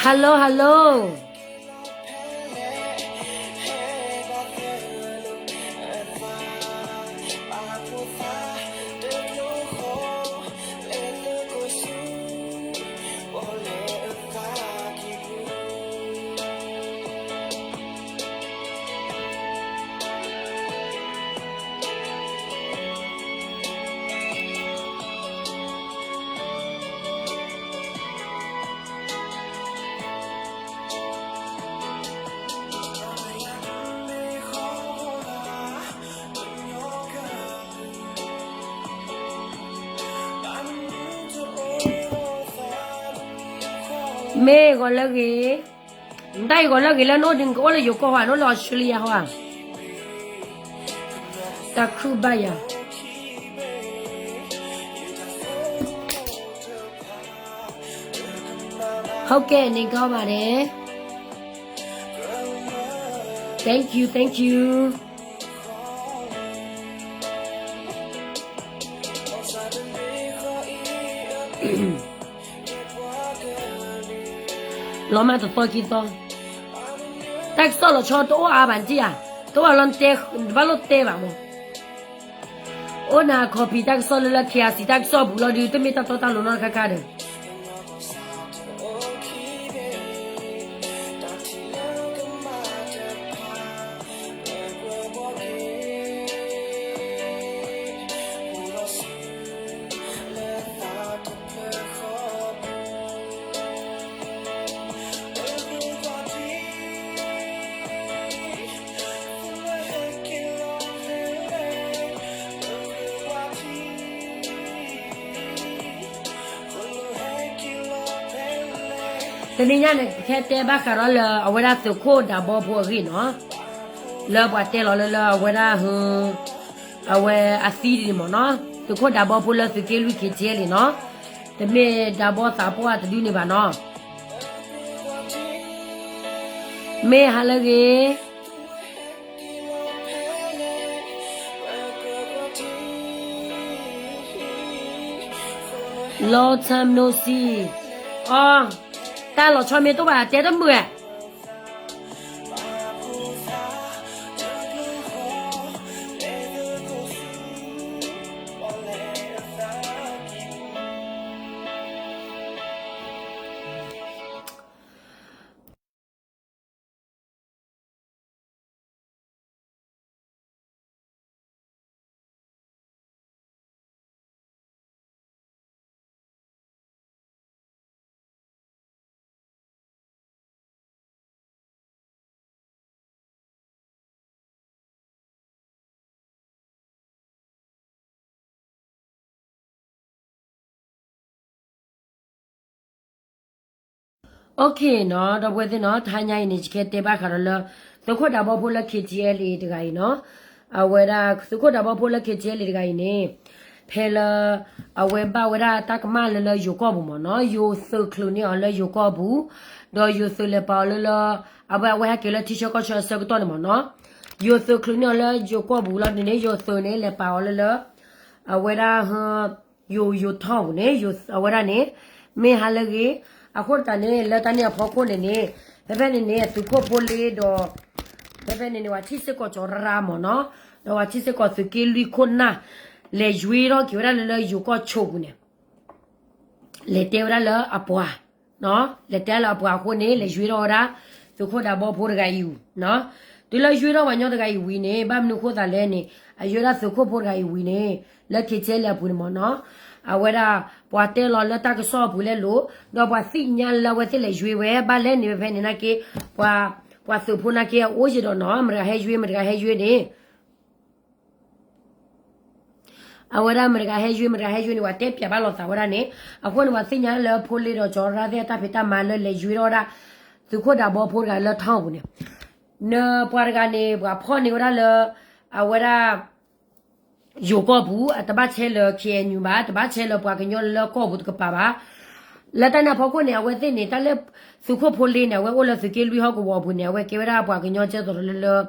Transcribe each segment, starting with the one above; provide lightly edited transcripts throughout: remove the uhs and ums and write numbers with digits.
hello แม่ก็แล้วกี่ได้ก็แล้วกี่แล้วโน้ตดึงก็เลยอยู่ก็ว่าโน้ตรอชิลีฮะตะคุบายาเขาแก่นี่ก็มาเด้ thank you 老妈都多几多，但少了超多阿板子啊，都要让带，把路带吧么？我拿咖啡但少了天是但少不了的，都没到到路那看看的。แต่นี่เนี่ยแค่เตะบ้าคาร์ลเอาไว้ได้สุโขดับบอพวกนี้เนาะแล้วพอเตะเราเลยเอาไว้ได้เอาไว้อาซีดีมั้งเนาะสุโขดับบอพวกเราสุเกลุยเขียเจเลยเนาะแต่เมื่อดับบอสาพวกจะดูนี่บ้านเนาะเมื่อฮัลโหล long time no see อ๋อ但老超面都把带的没。OK เนาะတော့ဘယ်တဲ့เนาะထိုင်းနိုင်နေချခဲ့တဲ့ဘာခါတော့သခုဒါဘောဖိုလက်ခေကြီးလေးတကကြီးเนาะအဝဲဒါသခုဒါဘောဖိုလက်ခေကြီးလေးတကကြီးနေဖဲလအဝဲပါဝဲဒါတကမလလယူကောဘူးမเนาะယူဆခလူနေအလယူကောဘူးတော့ယူဆလေပါလလအဘဝဲကလေတီချောကချောစကတော့မเนาะယူဆခလူနေအလယူကောဘူးလာနေယူဆနေလေပါလလအဝဲဒါယူထောင်းနေယူအဝဲဒါနေမေဟာလကြီးအခုတန်နေလက်တန်နေဖောက်ခုနေနေဘယ်ဘက်နေနေသူခုပိုလေးတော့ဘယ်ဘက်နေနေဝါချစ်စကောချောရာမနော်တော့ဝါချစ်စကောစကီလီခုနာလေဂျွေရောကျော်ရလေယူကောချိုဘူးနေလေတေဝရလအပွားနော်လေတဲလအပွားခုနေလေဂျွေရောရာသူခုဒါဘောဖိုးတကယူနော်ဒီလေဂျွေရောဝညောတကယူဝီနေဘာမနုခုသာလဲနေအယူရသူခုဖိုးတကယူဝီနေလက်ခေချဲလက်ဘူးနေမနော်အဝဲဒါပွားတဲလော်လက်တကဆော့ဘူးလေလို့တော့ပွားစိညာလဝဲစစ်လေရွေဝဲဘာလဲနေဖဲနေနာကေပွားစုဖုနာကေအိုးရတော့နော်မရဟဲရွေမရဟဲရွေနေအဝဲဒါမရဟဲရွေနေဝတဲပြပါလို့သာဝဲဒါနေအခုနဝစိညာလဖိုးလေတော့ဂျော်ရာတဲ့တဖိတမလဲလေရွေတော့ဒါသူခုဒါဘောဖိုးကလထောင်းဘူးနေနော်ပွားကနေပွားဖော်နေဝဒါလအဝဲဒါ有个不，他把车了开牛嘛，他把车了不跟人了搞不这个爸爸，那但那跑过呢，我在呢，但那苏克坡里呢，我了是给旅好个我不呢，我给他不跟人接到了，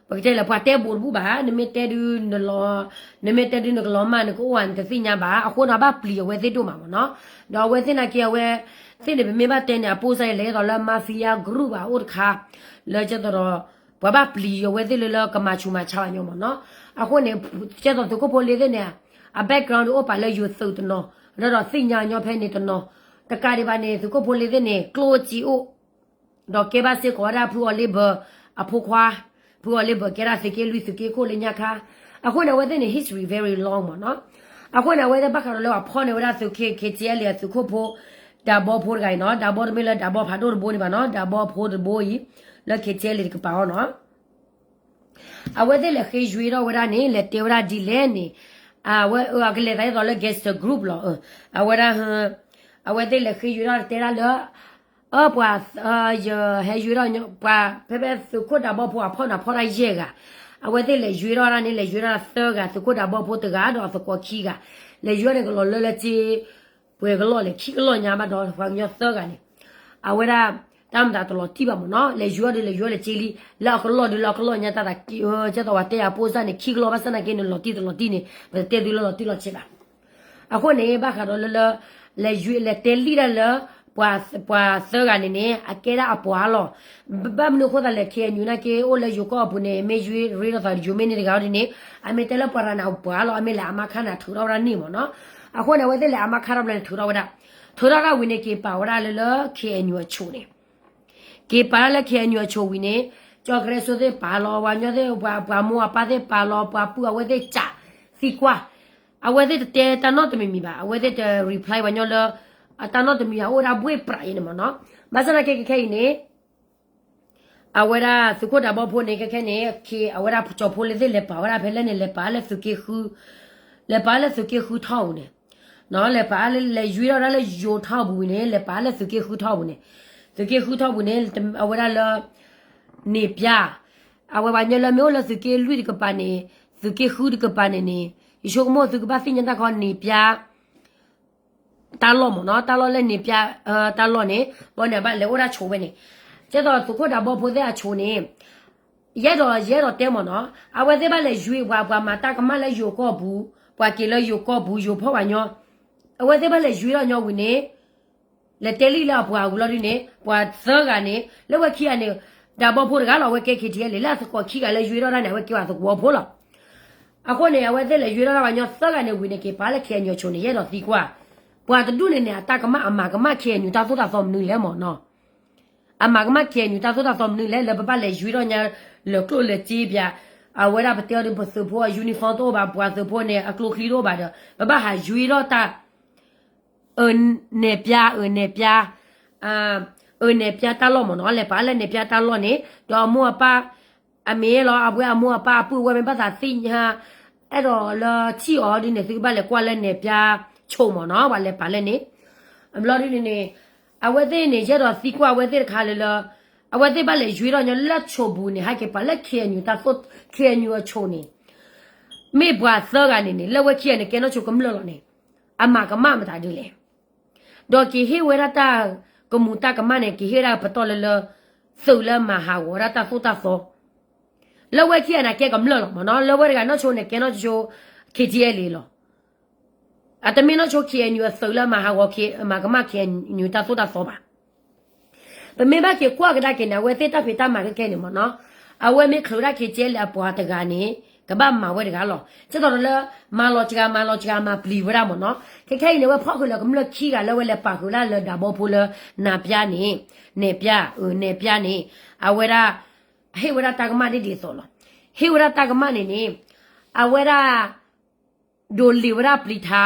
不给了不带不吧，你没带的那老，你没带的那个老妈那个碗，可是人家吧，或那把不理我在多嘛喏，然后我在那给我သိနေမေဘာတဲ့နေပိုးဆိုင်လေတော့လာမာဖီယာဂရုပါဥဒခါလဲကျတော့ဘာဘာပလီယဝဲတဲ့လောကမချူမချာညောမနော်အခုနေကျတော့သူကပိုလေတဲ့နေအဘက်ဂရောင်းဥပါလဲယူသုတ်နော်တော့စိညာညောဖဲနေတနော်တကားဒီပါနေသူကပိုလေတဲ့နေကလိုချီအိုတော့ကေဘာစေခေါ်ရဖူအလေးဘအဖိုခွာဖူအလေးဘကေရာစကေလူစကေကိုလညာခါအခုနေဝဲတဲ့နေ history very long မနော်အခုနေဝဲတဲ့ဘက်ကတော့လောဖောနေဝဲသူခေချဲလေသူကပိုဒါဘောဖိုးကိုင်နော်ဒါဘောမီလာဒါဘောဖာဒိုဘိုးနေပါနော်ဒါဘောဖိုးဘိုးကြီးလက်ခေချဲလေကပါနော်အဝဲတဲ့လေခေရွေတော့ဝရနေလေတေဝရဒီလဲနေဝဲကလေတိုင်းတော့လေ guest group လောအဝဲရာအဝဲတဲ့လေခေရွေတော့တေရာလောပွာဟဲရွေတော့ပွာဖဲဖဲသူခုဒါဘောဖွာဖောနာဖောလိုက်ရဲကအဝဲတဲ့လေရွေတော့ရနေလေရွေတော့သောကသူခုဒါဘောဖိုးတကားတော့ဖကောခီကလေရွေတယ်ကလောလဲချီပွဲကလောလေခီကလောညာမတော့ဖန်ညသောကနေအဝဲရာတမ်တာတော်တိပါမနော်လေရွေတယ်လေရွေလေချီလီလောက်ကလောညာတာကျတော့တဲ့အပိုးစနေခီကလောမစနေကင်းလောတိတော်တိနေတဲ့ဒီလောတိလောချစ်လာအခုနေဘာခါတော့လေရွေလေတဲလီရလပွာသောကနေနေအကဲရအပွာလောဘမ်နုခိုဒါလေခေညူနာကေအိုလေယိုကောပုနေမေရွေရီတော့ဂျူမင်းနေကောင်းနေအမေတဲလပရနာပွာလောအမေလာအမခနာထူတော့ရနေမနော်အခုနေဝဲတဲ့လေအမခရမလဲထူတော့ရထူတော့ကဝင်းနေကေပါဝရလေလခေညူချိုနေကေပါလေခေညူချိုဝင်းနေကြောကရဲဆိုတဲ့ပါလောဝါညောတဲ့ပွာမောပါတဲ့ပါလောပွာပူအဝဲတဲ့ချစီကွာအဝဲတဲ့တဲတနော့တမီမီပါအဝဲတဲ့ reply ဝါညောလအတနော့တမီဟိုရာဘွေပရိုင်းနေမနော်မဆနာကေခေနေအဝရာစုကိုဒါဘောဖိုနေခေနေခေအဝရာချောဖိုလေလေပါဝရာဖဲလဲနေလေပါလဲစုကေခူလေပါလဲစုကေခူထောင်းနေနော်လေပါလေရွေးတော့လေယိုထောက်ဘူးနေလေပါလေစုကေခူထောက်ဘူးနေစုကေခူထောက်ဘူးနေအဝရာလနေပြအဝဘာညလမျိုးလစုကေလူဒီကပါနေစုကေခူဒီကပါနေနေရုံမောစုကပါစညတာခေါနေပြတာလောမနော်တာလောလည်းနေပြတာလောနေဘောနေပါလေဝရချိုးပဲနေကျတော့သူခို့တာဘောဖိုးတဲ့အချိုးနေရဲတော့တဲမနော်အဝဲသေးပါလေရွေဘွာမာတာကမလည်းယိုကောဘူးဘွာကေလည်းယိုကောဘူးယိုဖောပါညောအဝဲသေးပါလေရွေတော့ညောဝင်နေလေတဲလီလာဘွာဘူးလို့ဒီနေဘွာသောကနေလေဝခီကနေဒါဘောဖိုးကလောဝဲကေခီတီလေလာစကောခီကလည်းရွေတော့နေဝဲကေဝါသဘောဖိုးလားအခုနေအဝဲသေးလေရွေတော့ကညောသောကနေဝင်နေကေပါလေခဲညောချိုနေရဲတော့ဒီကွာဘွာတူနေနေအတာကမအမကမခဲညူတာသောတာသောမနူလဲမော်နော်အမကမခဲညူတာသောတာသောမနူလဲလပပလေရွေတော့ညာလောကလိုလေကြီးပြအဝဲရပတေရပစဘောယူနီဖောင်းတော့ဘာဘွာစဘောနေအကလိုခီတော့ဘာတော့ဘဟာရွေတော့တာနေပြနေပြနေပြတာလောမနော်လေပါလေနေပြတာလောနေတော့မောပါအမေလောအဘွာမောပါပူဝဲမပါသာသိညာအဲ့တော့လာချီအော်ဒီနေသူပါလေကွာလေနေပြချုံမနော်ဘာလဲပါလဲနေအမလို့ဒီနေအဝဲသေးနေရတော့စီကွာဝဲသေးခါလေလအဝဲသေးပါလေရွေတော့ညလက်ချုံဘူးနေဟာကေပါလက်ခဲညူတာဖတ်ခဲညူအချုံနေမေဘွာသောကနေနေလက်ဝဲခဲနေကဲတော့ချုံကမလို့နေအမကမမတာဒီလေဒေါ်ကီဟေဝရတာကမူတာကမနေကီဟေရာပတော်လေသုလမဟာဝရတာဖူတာသောလက်ဝဲခဲနာကဲကမလို့မနော်လက်ဝဲကနော်ချုံနေကဲတော့ချုံခေကြီးလေလောအတမင်းတို့ချိုခေညူဆောလာမဟာဝခေမကမခေညူတာဆိုတာဆောပါပမေဘကေကွာကဒါကေနဝဲသေးတာဖေတာမကဲနေမနော်အဝဲမေခလိုရာခေကျဲလပွားတကနေကဘာမဝဲတကလောစတော်လမာလောချကမပလီဝရမနော်ခဲနေဝဲဖောက်ခလကမလခီကလဝဲလပါခလာလဒါဘောဖိုလနာပြနေပြနေအဝဲရာဟေဝရတာကမဒီဆောလဟေဝရတာကမနေအဝဲရာဒိုလီဝရပလီသာ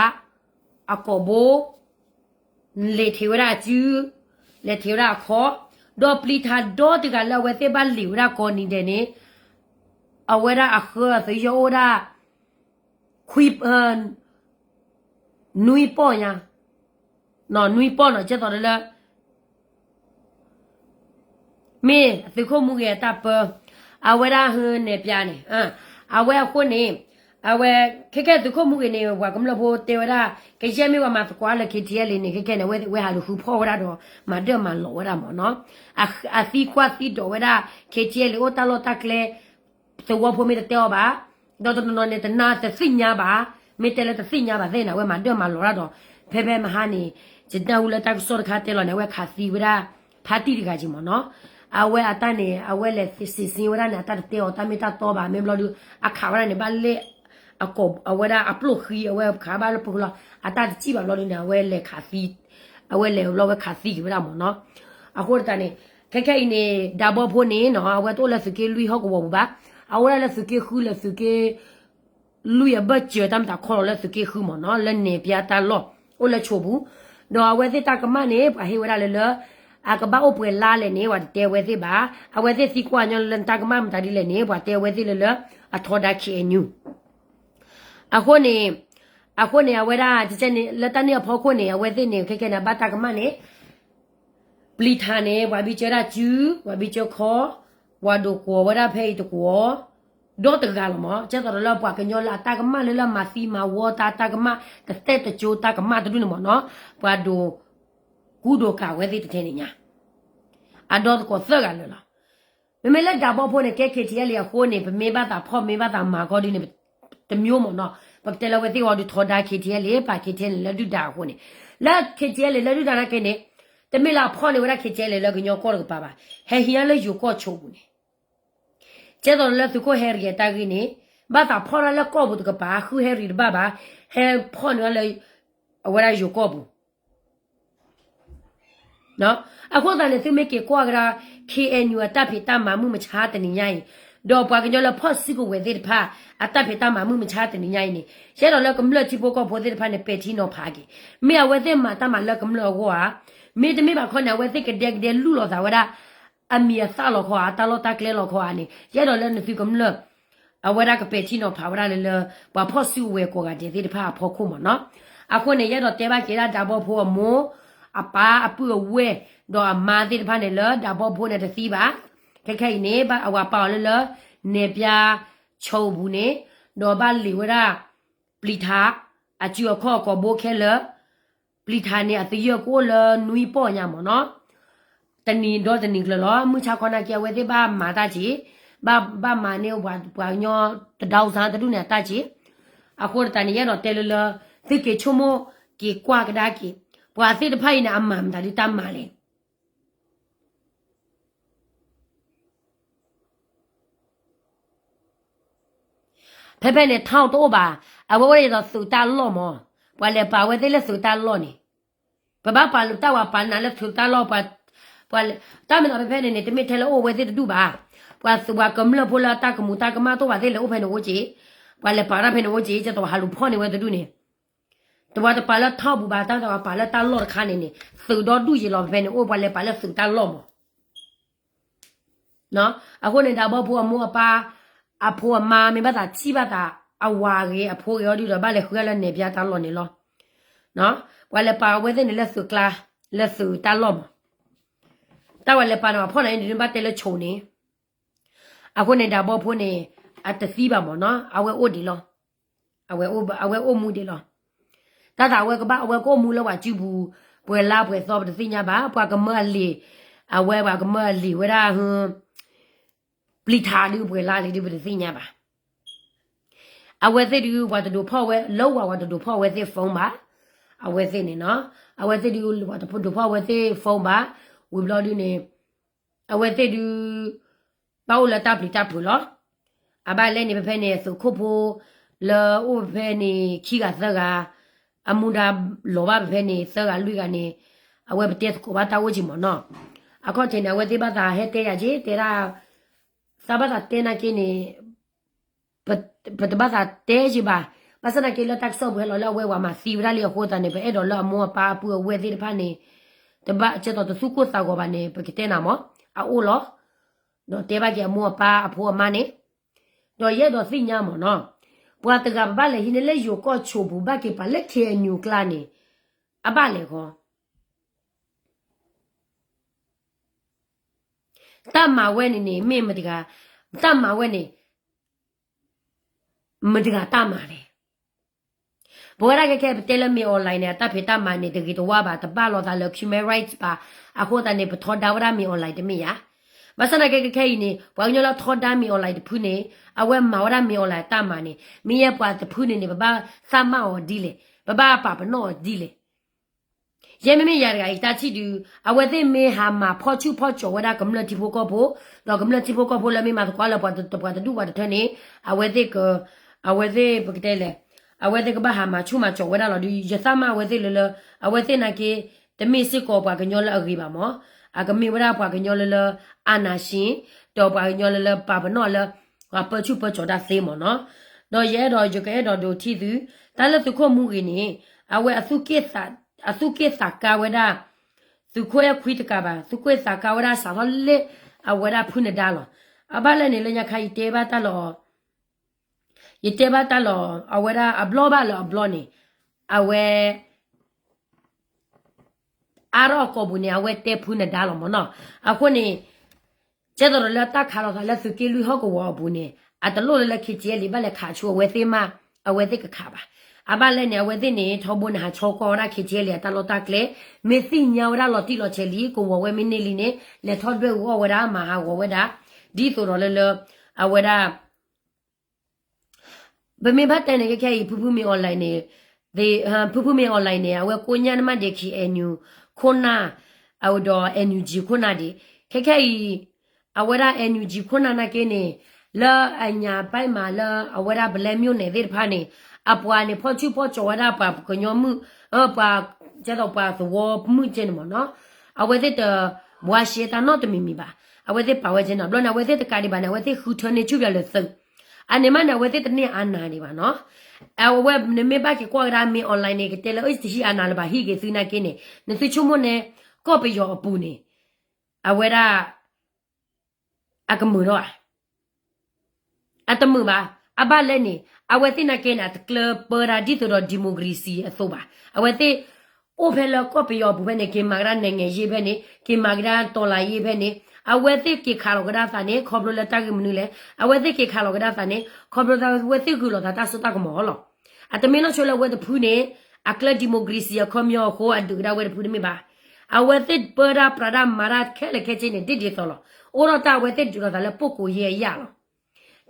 အကောဘိုလေထေဝရကျူလေထေဝရခောဒေါပလီသာဒေါတကလဝဲသေးပါလီဝရကောနေတယ်နေအဝဲရအခါသယောရာခွိနွိပေါ်ညာနော်နွိပေါ်နော်ကျတော့လေမေသခုမှုရဲ့တပ်အဝဲရဟင်းနေပြနေအဝဲခုနေအဝဲခေသူခုမှုကနေဝါကမလဖို့တေဝရကေချေမေဝမှာကွာလခေတီရလေးနေခေနေဝဲဟာလူဖူဖောဝရတော့မဒမလောဝရမနော်အသီကွာသီတော့ဝရခေတီရလေးအိုတလောတကလေသဝဖို့မေတေောပါတော့နော်နေတနာသစိညာပါမေတဲလေသစိညာပါတဲ့နာဝဲမဒမလောရတော့ဖဲဖဲမဟာနေ จิตเอาเลยตากสอดขาเตลอเนี่ยว่าขาสีเวลาพาตีดีกันจิมเนาะเอาไว้อาตาเนี่ยเอาไว้เลยสิเวลาเนี่ยตาเตลตาไม่ตาโตบ่าไม่รอดูอาขาเวลาเนี่ยบ้านเละอากบเอาไว้ได้อัปโหลดคือเอาไว้ขาบ้านเราปุ๊บเราอาตาจีบเราเนี่ยเอาไว้เลยขาสีเอาไว้เลยเราไว้ขาสีเวลาหมดเนาะอาคนตาเนี่ยแค่เนี่ยดาบพูนี่เนาะเอาไว้ตัวละสุกี้ลุยเขาก็บอกว่าเอาไว้ละสุกี้คือละสุกี้ลุยบัดเจอตามตาคอละสุกี้คือหมดเนาะแล้วเนี่ยพี่ตาล้อโอ้ละโชบุดอเวสิตากมาเนี่ยไปเวลาเลยอากบ้าโอเปล่าเลยเนี่ยว่าเตเวสิบ้าเอาเวสิสิกว่าเนี่ยลันตากมามันตาดีเลยเนี่ยว่าเตเวสิเลยอะทอดาคีเอนูอาคนเนี่ยเอาเวลาจะเนี่ยแล้วตอนนี้พอคนเนี่ยเอาเวสิเนี่ยแค่เนี่ยบ้าตากมาเนี่ยปลีทานเนี่ยว่าบิจาราจูว่าบิจาคอว่าดูกัวว่าได้เพย์ดูกัวดอตกาลมั้งเจ้าตัวเราปากกันยอละตากมาเลยละมาซีมาวอตากมาแต่เตตจูตากมาตัวนู้นมั้งเนาะว่าดูกูดูกาเวสิเทนี่เนี่ยอะดอตก็เสือกันเลยล่ะไม่เล่นดาบพ่อเนี่ยแค่ที่อะไรอะคนเนี่ยไม่บ้าตาพ่อไม่บ้าตามาก็ดีเนี่ยแต่มีมั้งเนาะปกติเราเวสิว่าดูทอดาที่อะไรปากที่อะไรแล้วดูดาคนเนี่ยแล้วที่อะไรแล้วดูดานะแค่เนี่ยแต่ไม่ละพ่อเนี่ยเวลาที่อะไรแล้วก็ยอก็รู้ป่ะเฮียเลยอยู่ก็โชว์เนี่ยเจ้าตัวเราสุขเฮรีตากินี่บ้าตาพ่อเราก็บุตรกับป้าคือเฮรีบ้าบ้าเฮพ่อเนี่ยเลยเวลาอยู่ก็บุเนาะอะคนตอนนี้ซึ่งไม่เกี่ยวกับเราKNU ตาพิตามามือมันชาตินี่ไงดอกปากกันยอละพ่อสิกูเวทีผ้าตาพิตามามือมันชาตินี่ไงนี่เช่นเราก็ไม่เลิกที่พวกก็พอดีผ้าเนี่ยเป็ดที่นอพากีไม่เอาเวทีมาตามาเลิกก็ไม่เลิกว่าไม่จะไม่บางคนเอาเวทีก็เด็กลู่หลอกสาวว่าอามีสาวหลอกว่าตาหลอกตาเกลียหลอกว่านี่เช่นเราเลิกนี่ฟิก็ไม่เลิกเอาเวลาก็เป็ดที่นอพาว่าเลยว่าพ่อสิกูเวก็กันเด็กที่ผ้าพ่อคุ้มเนาะอะคนเนี่ยเราเตะบ้ากีฬาดับพ่อหมูอาป้าอาปื้อเวดอกมาที่ผ้าเนี่ยเลยดับพ่อเนี่ยจะสีบ้าแค่เนี่ยบ้าเอาว่าเปล่าเลยเนปยาโชบุเนดอกบ้านหลิวราปลีทาอาจิวข้อก็โบแค่เลยปลีทาเนี่ยตีเยอะก็เลยนุยป้อนยามเนาะแต่นี่ดอกแต่นี่เลยล้อมือชาวคนนั้นเกี่ยวไว้ที่บ้านมาตาจีบ้านมาเนี่ยว่าเนาะตะดาวซานตะดูเนี่ยตาจีอาคนตานี่ดอกเตลเลยที่เกี่ยวชั่วโมงเกี่ยวกว่าก็ได้กี่ว่าที่จะพายเนี่ยอามาตาดิตามมาเลยเพ่เนี่ยเท่าตัวบ่าเอาไว้เราสู่ตาล้อมว่าเลยป่าไว้ที่เราสู่ตาล้อนี่ป่าป่าลูกตาว่าป่านั่นเราสู่ตาล้อป่าตามันเอาเพ่เนี่ยจะไม่เทเลโอไว้ที่ดูบ่าว่าสู่ว่ากำลังพูดละตากมุตากมาตัวว่าที่เราเพ่เนี่ยโอจีว่าเลยป่าเราเพ่เนี่ยโอจีจะตัวหาลูกพ่อเนี่ยไว้ที่ดูเนี่ยตัวว่าป่าเราเท่าบุบาตาตัวป่าเราตาล้อข้างเนี่ยสู่ดอดูจีเราเพ่เนี่ยโอ้ว่าเลยป่าเราสู่ตาล้อมเนาะเอาคนเนี่ยดาวบ่พูดมัวป่าอาพัวมาไม่บ้าตาชีบ้าตาเอาวาเกอาพัวเขาดีหรือบ้านเลยคุยแล้วเนี่ยพี่ตาหล่อนี่หรอเนาะวันเลยป่าเว้ยเนี่ยเลือดสุกลาเลือดสุตาหล่อมแต่วันเลยป่าเนาะพ่อไหนนี่บ้านเตลโชนี่อาคนเนี่ยดาบอพูเนี่ยอาตสีบ้าหมอเนาะเอาไว้โอดีหรอเอาไว้โอมูดีหรอแต่ถ้าเอาไว้ก็บ้าเอาไว้ก็มูแล้วว่าจูบูเปิดลาเปิดซอบแต่สิญาบ้าปากก็เมื่อลีเอาไว้ว่าก็เมื่อลีเวลาปลีทาดูเวลาเลยดูเป็นสิ่งนี้ป่ะเอาไว้สิดูว่าจะดูพ่อเว้แล้วว่าจะดูพ่อเว้สิฟงบ้าเอาไว้สิเนี่ยเนาะเอาไว้สิดูว่าจะดูพ่อเว้สิฟงบ้าวิบลอดูเนี่ยเอาไว้สิดูเป้าละตาปลีตาผุล้ออาบ้านเล่นนี่เป็นเพเนี่ยสุขภูละอุเพนี่ขี้กาสกาอามุดาหลบบ้าเป็นเพนี่สกาลุยกันนี่เอาไว้เป็นเตะกูบ้าตาวุจิมเนาะอาก็เช่นเอาไว้ที่บ้านตาเฮเตยาจีเตระสาบานเตนะกินีปัตตบาตเตจิบาภาษาเกลตักซอบเฮลล์เววามาซีวราลีโคตาเนี่ยเอดอลละมัวปาปัวเวดิพานี่แต่บ้าเจ้าตัวสุกุตากบานี่ปกิเตนะมออาอูลอดอเตบาเกมัวปาพัวมานี่ดอเยดอสิญามอเนาะปัวตกบาเลหินเลยูก็ชูบุบาเกปาเลเคนิวคลานี่อาบาเลโคตามมาเวนี่ไม่มาดิกาตามมาเวนี่มาดิกาตามมาเลยบัวรักแค่เทเลมีออนไลน์เนี่ยตาเพตามมาเนี่ยตะกี้ตัวบ้าตบ้าเราตาเลิก human rights ป่ะอาโคตาเนี่ยปทอดาวรามีออนไลน์ได้ไหมยะภาษาแค่นี่ว่าอย่างเราทอดามีออนไลน์พูเนี่ยเอาไว้มาวรามีออนไลน์ตามมาเนี่ยมีอะไรพูเนี่ยบ้าสามารถดีเลยบ้าป่ะปนอดีเลย ye me ya ga ta chi du awethe me ha ma pho chu pho cho weda gamla ti pho ko pho do gamla ti pho ko pho le me ma kwa la pa du ba de ne awethe ko awethe bakdele awethe ko ba ha ma chu ma cho weda lo du ye sa ma awethe le awethe na ke de me sit ko ba ganyo la agi ba mo a ga me weda ba ganyo le ana shin do ba ganyo le pa ba no le wa pa chu pa cho da se mo no do ye do je ke do ti du ta le tu ko mu gi ni awe asuke sa ka weda su ko ya kwit ka ba su ko sa ka weda sa le aweda phune da lo abale ne le nya khai te ba ta lo ye te ba ta lo aweda ablo ba lo ablo ni awe aro ko bu ni awe te phune da lo mo no akho ni che do le ta kha lo le su ke lu ho ko wo bu ni a ta lo le khi che li ba le kha chu we te ma awe te ka kha ba abale ne awe te ni tho bu na cho ko ra khi che le ta lo ta kle me si nya wa lo ti lo che li ko wo we mi ni li ne le tho dwe wo wa da ma ha wo we da di so ro le awe da ba me ba ta ne ke ke pu pu mi online ne de pu pu mi online ne awe ko nya na ma de khi enu khona outdoor NUG khona de ke awe da NUG khona na ke ne la anya pai ma la awe da ble myo ne de pha ne apwa ne pho chu pho cho da pa ko nyo mu pa che do pa so wo mu che ne mo no awe de bwa she ta no de mi mi ba awe de pa we che no lo na awe de ka di ba na awe de hu thon ne chu bya le so ane ma na awe de ne ana ni ba no awe ne me ba ke kwa ra mi online ne ke te le oi si ana le ba hi ke su na ke ne ne su chu mo ne ko pe yo pu ne awe da akamu ro atamu ba abale ni awete na ke na club paradi to democracy so ba awete o phela ko pe yo bu be ne ke magra ne nge ye be ne ke magra to la ye be ne awete ke khalo gra sa ne khoblo la ta ke mnu le awete ke khalo gra sa ne khoblo da wete ku lo ta so ta ko mo lo atame no chola wete phu ne akla democracy ko myo ko adu gra wete phu ne ba awete para prada marat khele ke che ne dit dit so lo oro ta wete du da le pokko ye ya lo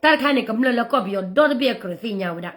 ta kha ne kam le ko bi yo do de bi ko si nya wada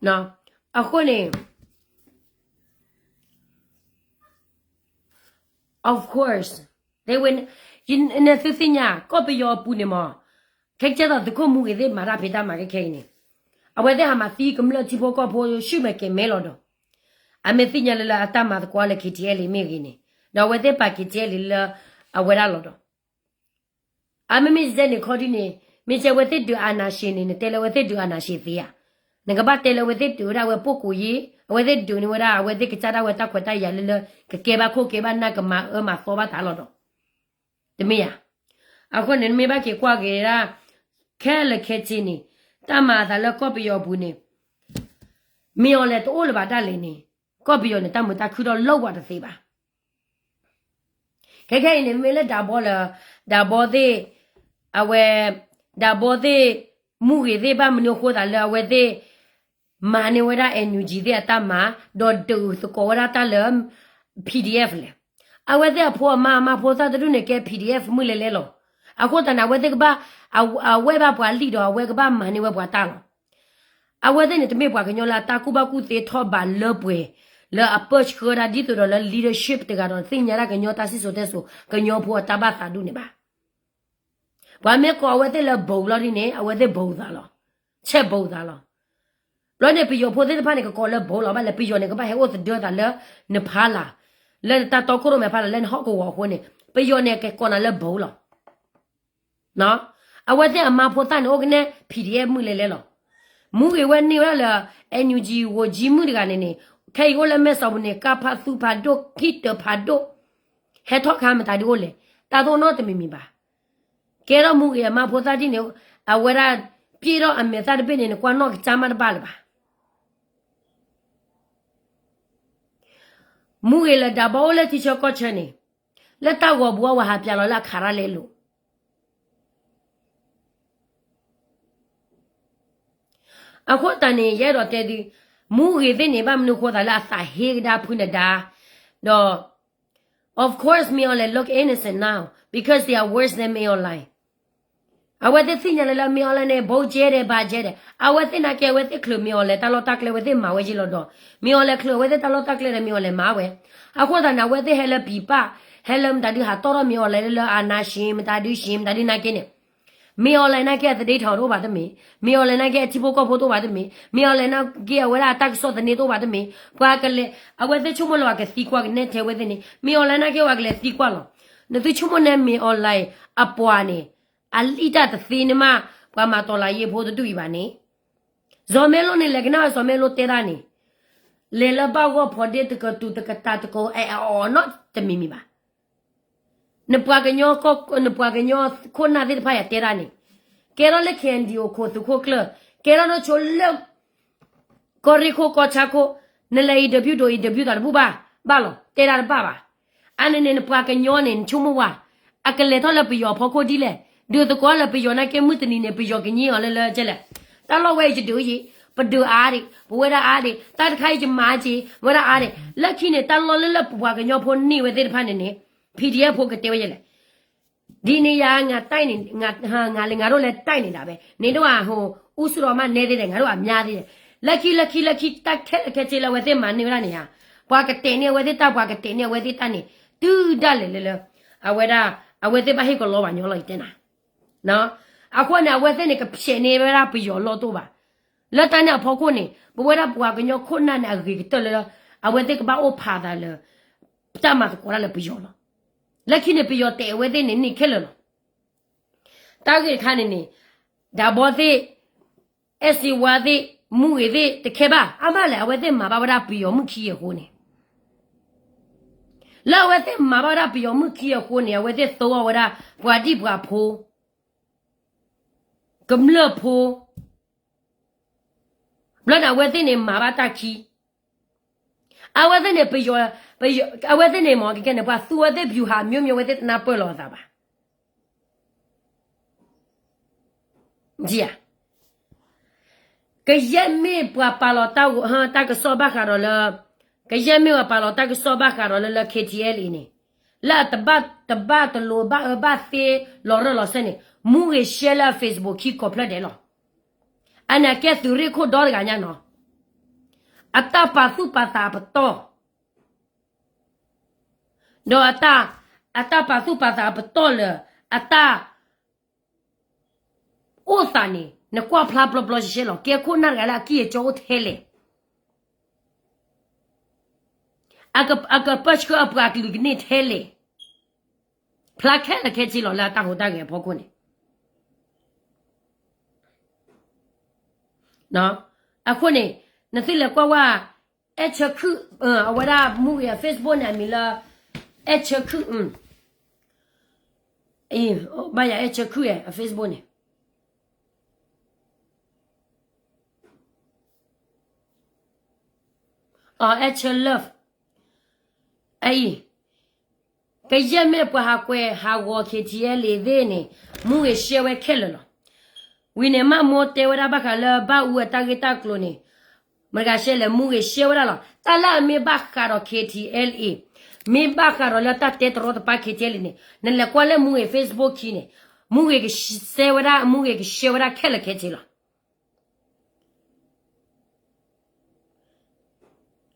no ako ne of course they win in a thing ko bi yo pu ne mo ke che da ko mu ge de ma ra phe ta ma ke ke ni awe de ha ma ti kum le ti pho ko pho shu me ke me lo do a me ti nya le la ta ma ko le ki ti le me ge ni da we de pa ki ti le la awe ra lo do a me mi ze ni ko di ni mi che we de du ana shin ni te le we de du ana shin ti ya ne ga ba te le we de du ra we po ko yi we de du ni we ra we de ki cha da we ta ko ta ya le ke ba ko ke ba na ka ma ma so ba ta lo do de me ya a ko ne me ba ke kwa ge ra ke le ke chi ni ta ma da le ko bi yo bu ni mi yo le to le ba da le ni ko bi yo ne ta mu ta khu do lo wa de se ba ke ne me le da bo de awe da bo de mu ge de ba mu no ko da le awe de ma ne we da NUG de ta ma do do so ko ra ta le PDF le awe de pho ma pho sa de ne ke PDF mu le lo a ko ta na we de ba awe ba bwa li do awe ga ba ma ne we bwa ta lo awe de ne te me bwa ke nyo la ta ku ba ku te tho ba le pwe le approach ko ra di to le leadership te ga do sin nya ra ke nyo ta si so de so ke nyo pho ta ba sa du ne ba wa me ko awe de le bo lo ni ne awe de bo da lo che bo da lo lo ne pi yo pho de pa ne ko le bo lo ba le pi yo ne ko ba he o de da le ne pha la le ta to ko ro me pha la le ho ko wo ho ne pi yo ne ke ko na le bo lo no awe de ma pho ta ne o ne PDF mu le lo mu ge we ni wa la NUG wo ji mu de ga ne ne kai ko le me so ne ka pha su pha do ki de pha do he talk ham ta di ole ta do no te mi mi ba ke ro mu ye ma pho ta di ne a wera pi ro a me ta de pe ne kwa no cha ma ba le ba mu ye la da ba ole ti cho ko che ne le ta go bo wa ha pya lo la kha ra le lo a ko ta ne ye ro te di mu ye de ne ba mnu ko da la sa he da phu na da do of course me all look innocent now because they are worse than me online awe the thing la me all ne bo je de ba je de awe the na ke we the klo me all ta lo ta kle we the ma we ji lo do me all klo we the ta lo ta kle me all ma we a ko da na we the hele bi pa hele m da di ha to ro me all le a na shin ta di shin ta di na ke ne me all na ke the date ho do ba de me all na ke ti bo ko pho do ba de me all na ke we la ta so de ne do ba de me kwa ke le awe the chu mo lo ke si kwa ne the we the ne me all na ke wa ke le si kwa lo ne tu chu mo ne me online a pwa ne alita the cinema pa ma to la ye pho tu ba ne zomelo ne le gna zomelo te ra ne le la ba go pho de te ko tu te ka ta te ko o not te mi mi ba ne pwa ke nyo ko ne pwa ke nyo ko na de pa ya te ra ne ke ro le khen di o ko tu ko kle ke ro no cho le ko ri ko ko cha ko ne le i debut do i debut da bu ba lo te ra ba ba ane ne pwa ke nyo ne chu mo wa a ke le tho le pi yo pho ko di le do the ko le pi yo na ke mu tni ne pi yo ke ni yo le che le ta lo we ji do yi pa do a ri bu we da a ri ta khai ji ma ji we da a ri la khi ne ta lo le pwa ke nyo pho ni we de pha ne ne PDF ဖို့ကတဲဝရလေဒီနေရာငါတိုက်နေငါလေငါတို့လည်းတိုက်နေတာပဲနေတော့ဟိုဥစတော်မနေသေးတယ်ငါတို့ကများသေးတယ်လက်ခီတက်ခက်ခက်ချေလဝဲတဲ့မနေရနေဟာဘွားကတဲနေဝဲတဲ့တောက်ဘွားကတဲနေဝဲတဲ့တန်းနေတူတက်လေလေအဝဲတဲ့ဘာဟိကလောပါညောလိုက်တဲ့နာနော်အခုနဲ့အဝဲတဲ့နေကဖြစ်နေပဲလားပြီးရောလောတော့ပါလက်တန်းနဲ့ဖောက်ခုနေဘဝရဘွားကညောခုနနဲ့အကြီးတက်လေအဝဲတဲ့ကဘာအိုဖာတာလေတမတ်ကိုရလေပြီးရောလောလက်ခိနေပြရတဲ့ဝဲတဲ့နေခဲလောတာကေခါနေဒါဘောသေးအစီဝါသေးမူရသေးတခဲပါအမလည်းအဝဲတဲ့မှာဘာဘာပြရမှုခီရဟိုးနေလာဝဲတဲ့မှာဘာပြရမှုခီရဟိုးနေဝဲတဲ့သောဝရဘွာတိဘွာဖိုးကမ္လဖိုးဘလနာဝဲတဲ့နေမှာဘာတခီအဝဲတဲ့နေပြရအဝဲတဲ့နေမောကကနေပါသူဝဲတဲ့ view ဟာမြို့ဝဲတဲ့နာပွဲလောတာပါကြီးကရဲမေပွာပါလောတာဟာတာကစောဘခါရောလကရဲမေပါလောတာကစောဘခါရောလ KTL နေလာတပတ်တလိုဘာဖေလော်လော်စနေမူရရှဲလာ Facebook ခိကောပလက်တယ်လောအနာကဲသူရီခိုဒေါ်ကညာနော်အတပါစုပါတာပတော့no ata pa su pa sa patol ata o sani ne kwa phla blo she lo ke ko na ga la ki e cho thele aga pach ko apra ki ni thele phla khe la khe chi lo la ta ho ta ge pho ko ne no akho ne na si le kwa wa e che khu awara mu ya Facebook na mi la HQ vaya HQ a Facebook ne H love ai cái gì mà bữa ha quay ha wo KTL le de ne mu e shewe kello we ne ma mo te wa ba ka la ba u ta ge ta klo ne ma ga shele mu e shewe la ta la me ba ka ro KTL me ba ka ro la ta te tro pa KTL ne le kwa le mu e Facebook ki ne mu e ge shewe ra kele KTL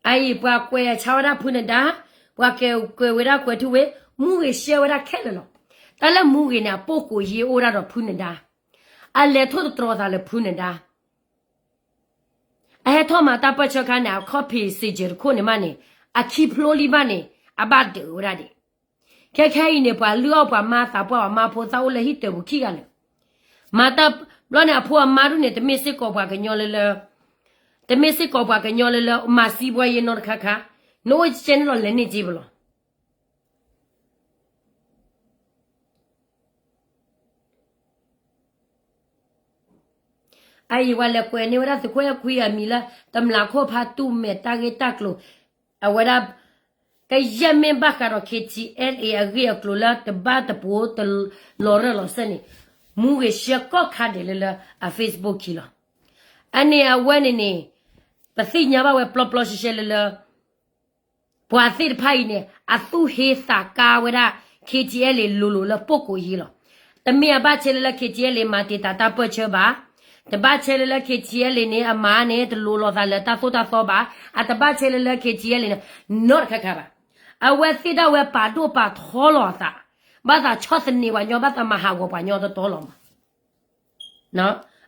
ai bwa kwe chawra phune da bwa ke kwe we da kwe thu we mu ge shewe ra khele lo ta la mu ge na po ko ye o ra ro phune da a le tho tro da le phune da a he tho ma ta pa cha ka na copy si je ko ne ma ne a ki phlo li ba ne a ba de o ra de ke ke ne bwa lu o bwa ma sa bwa ma pho sa o le hi te bu ki ga le ma ta lo ne a pho ma ru ne te me se ko bwa ke nyo le the message ko ba ka nyolela masi bwa ye no kha no chen lo le ni ji blo ai wala kwe ni wala su kwe kuya mila tam la ko pha tu me tage taklo a wala cái jamais ba caro kiti elle et agri aklola te ba te po te lore lo seni mu ge shako khade le a facebook kilo ane a wani ni pasi nya ba we plop plop she le po a thir phai ne a tu he sa ka wera kiti elle lolo le poko yi lo te me ba che le kiti elle ma ti ta ta po che ba te ba che le kiti elle ne a ma ne te lolo da le ta so ba a te ba che le kiti elle ne nor ka ka ba a we sida we pa do pa tholo sa ba sa chos ni wa nyo ba sa ma ha go pa nyo to lo ma no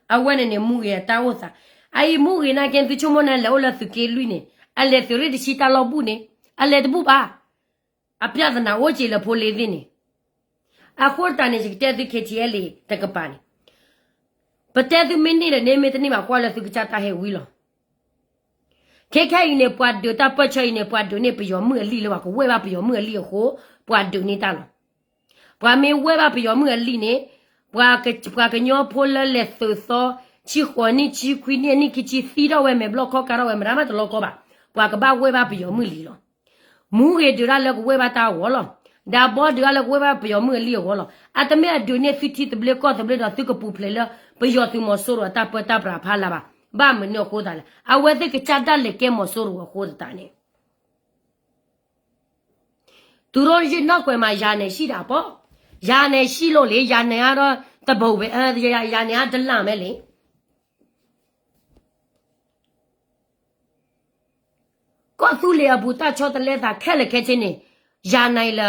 a we ne mu ye ta wo sa ai mu ge na ken tu chumo na lo la su ke lui ne a le su ri di chi ta lo bu ne a le bu ba a pya na wo ji le pho le din ne a ko ta ne ji te tu ke ti le ta ka pa ni pa te tu min ni ne me te ni ma kwa le su ka ta he wi lo KK ne pwa do ta pa chai ne pwa do ne pyo mu li lo ba ko we ba pyo mu li ho pwa do ni ta lo pwa me we ba pyo mu li ne pwa ke nyo pho le so chi ho ni chi kwi ne ni ki chi si do we me block ko ka ro we ma ma to lo ko ba pwa ka ba we ba pyo mu li lo mu ge do ra le ko we ba ta wo lo da bo do ra le ko we ba pyo mu li ho lo a ta me do ne fi ti te ble ko te ble do tu ko pu ple le pyo tu mo so ro ta pa ta pra pha la ba ba me no ko da le a we de ke cha da le ke mo so ro ko da ne tu ro ji no kwe ma ya ne shi da po ya ne shi lo le ya ne a ro ta bo be ya ne a de la me le ko tu le a bu ta cho de le da khe le ke chin ni ya nai la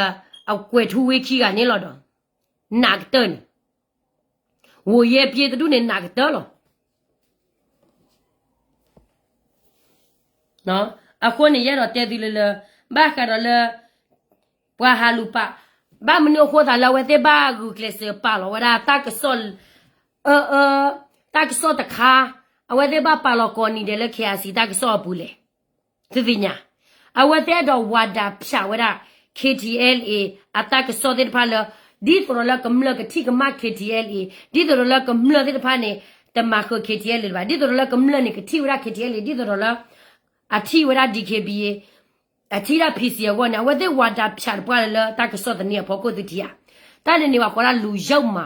a kwe thu we khi ga ne lo do na ke ten wo ye pie tu ne na ke de lo no a ko ni ye ro te di le ba ka ro le wa ha lu pa ba mo no ko da la we te ba gu kle se pa lo wa da ta ke sol ta ke so ta kha a we te ba pa lo ko ni de le khia si ta ke so bu le ti ti nya a we te do wa da pya wa da KTLA a ta ke so de pa lo di to lo ka mlo ke ti ka ma KTLA di to lo ka mlo de pa ne ta ma ko KTLA ba di to lo ka mlo ni ke ti wa KTLA di to lo a ti wa DKBA a ti ra PC wa na wa de wa da pya pa le ta ke so de ni po ko ti ya ta le ni wa ko la lu yau ma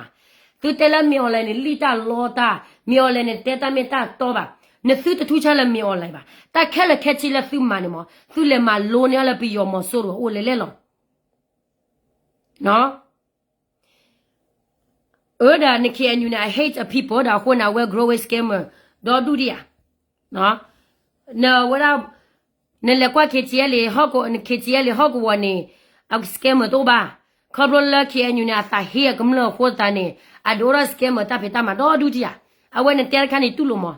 tu te la mi o le ni li ta lo ta mi o le ni te ta me ta to ba ne su te tu cha le mi o le ba ta khe le khe chi le su ma ni mo su le ma lo ne le pi yo mo so ro o le lo no oda ni ke you I hate a people da ko na we grow scammer do du dia no no wala ne le kwa ke ti le ho ko ne ke ti le ho ko wa ni a scammer to ba ko bro la ke you na sa he ko mlo ko ta ne a do ra scammer ta pe ta ma do du dia a we ne te ka ni tu lo mo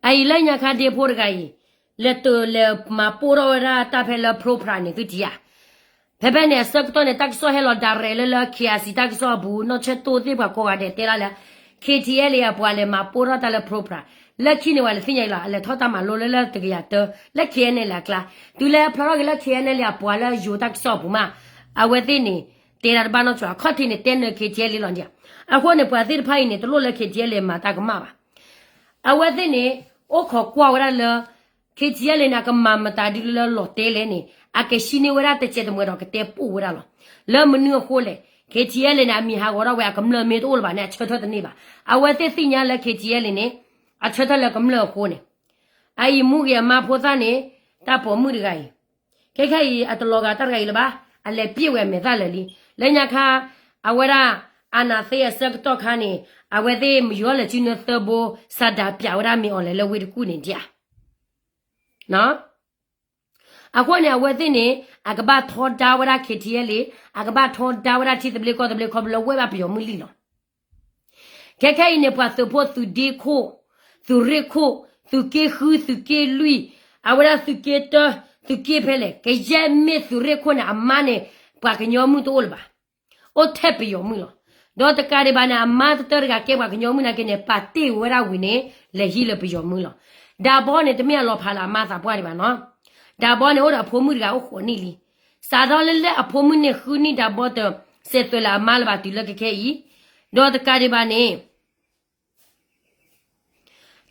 ai le nya ka de pho ga yi le to le ma po ro ra ta pe le pro pra ni tu dia pepe ne sak to ne tak so he lo da re le kia si tak so bu no che to ti ba ko ga de te la le KTL ya bwa le ma po ra ta le pro pra le ki ne wa le sin la le tho ta ma lo le te ya te le ki ne la kla tu le pro ga le ki ne le bwa le yo tak so bu ma a we ti ni te ra ba no chwa kho ti ni te ne KTL lo ndia a ko ne bwa ti phai ni to lo le KTL ma ta ka ma ba a we ti ni o kho kwa wa le KTL na ka ma ma ta di le lo te le ni a ke shini wa ra te che de mo ro ke te pu wa lo le mo ni ko le KTL na mi ha go ra wa ka mlo me to lo ba ne che tho de ni ba a we te si nya le KTL ni a che tho le ka mlo ko ne ai mu ge ma pho sa ne ta po mu ri ga yi ke khai a to lo ga ta ga yi le ba a le pi we me sa le li le nya kha a we ra ana se ya se to kha ni a we te mu yo le chi no se bo sa da pya wa ra mi on le we de ku ni dia no a ko ne we te ni a ka ba tho da wa ra KTL a ka ba tho da wa ra ti de ble ko lo we ba pyo mu li lo ke kai ne pa so po tu de ko tu re ko tu ke khu tu ke lui a wa ra tu ke to tu ke pele ke je me tu re ko na amane pa ke nyo mu to ba o te pe yo mu lo do ta ka re ba na ma to ga ke ba ke nyo mu na ke ne pa ti wa ra wi ne le hi le pe yo mu lo da bo ne te me lo pha la ma sa bwa ri ba no da bo ne o da pho mu ga o kho ni li sa do le le a pho mu ne khu ni da bo to se to la mal ba tu la ke yi do ta ka de ba ne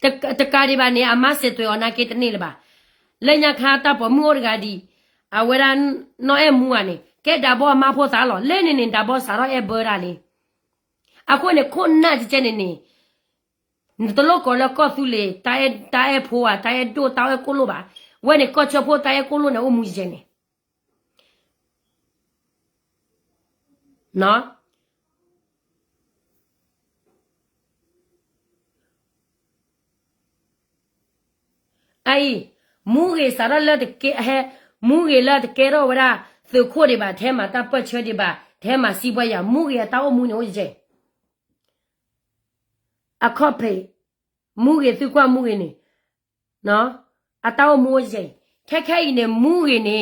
ta ka de ba ne ama se to ona ke tne la ba le nya kha ta po mu ga di a we ra no e mu a ne ke da bo ma pho sa lo le ne da bo sa ro e bo ra le a ko ne ko na je ne to lo ko la ko su le ta e pho a ta e do ta e ko lo ba we ne ko cho pho ta e ko lo ne o mu je ne no ai mu ge sa ra la de ke he mu ge la de ke ro wa ra su kho de ba the ma ta pa che de ba the ma si bwa ya mu ge ta o mu ne o je a kho pe mu ge su kwa mu ge ne no a ta o mu je ke ne mu ge ne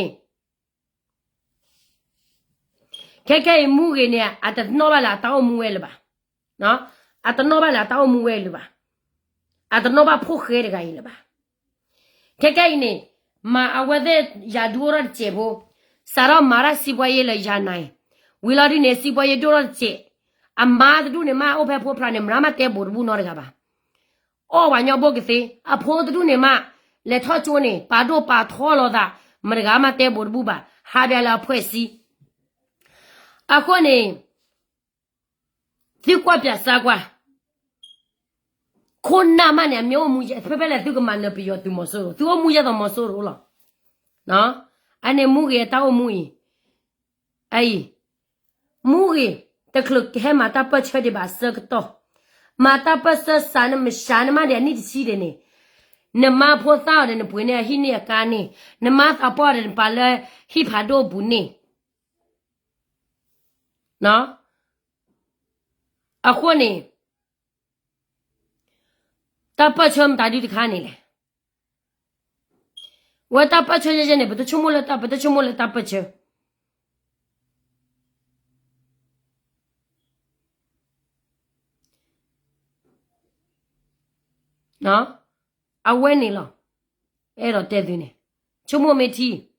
ke mu ge ne a ta no ba la ta o mu we le ba no a ta no ba la ta o mu we le ba a ta no ba pho ge de ga yi le ba ke ne ma a we de ya du ro che bo Sara mara si boye le janai. Wilari ne si boye dora che. A ma du ne ma ope po prane mrama te burbu no gaba. O wa nyo bo ke a po du ne ma le tho chu ne pa do pa tho lo da mrama te burbu ba ha bia la phwe si. A ko ne ti kwa pya sa kwa. Ko na ma ne myo mu je pe pe le tu ko ma ne pi yo tu mo so. Tu o mu je do mo so ro lo. No? Ane muge ta o mui ai muge te kluk he mata pa che de ba se to mata pa se san me shan ma de ni ti de ne ne ma pho sa de ne pwe ne hi ne ka ne ne ma sa po de pa le hi pha do bu ne no a kho ne ta pa chom ta di kha ne le我打八车人呢，不得出门了打，不得出门了打八车。喏，啊，问你了，哎了，对对呢，出门没提。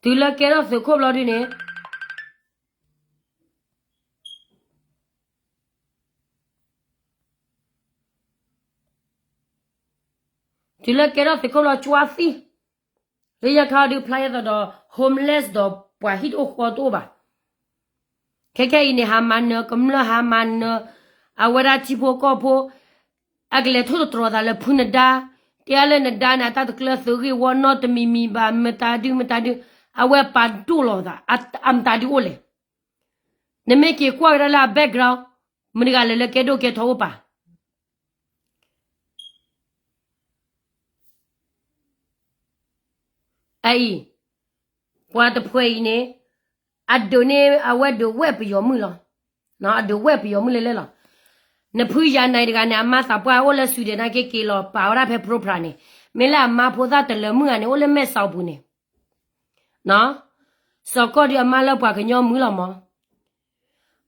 对了，给了是可不了的呢。对了，给了是可不了抓死。人家看的 play 的 homeless 的，不还都好多吧？看看呢，还蛮呢，咁了还蛮呢，啊，我那鸡婆高婆，啊，个来偷偷抓到了碰得到，第二了呢，到那他都个手给我拿的秘密吧，没打的。啊，我把多了的，俺打的我嘞。你没给过来了 background， 没那个来给都给头吧。哎，我的朋友呢，啊，都呢，啊，我都不要么了，那都不要么来了。那朋友那个呢，妈啥不我来苏的那给了，把我那拍 program 呢，没啦，妈婆啥的了么呢，我来买烧布呢。那，烧烤的妈了把个鸟没了吗？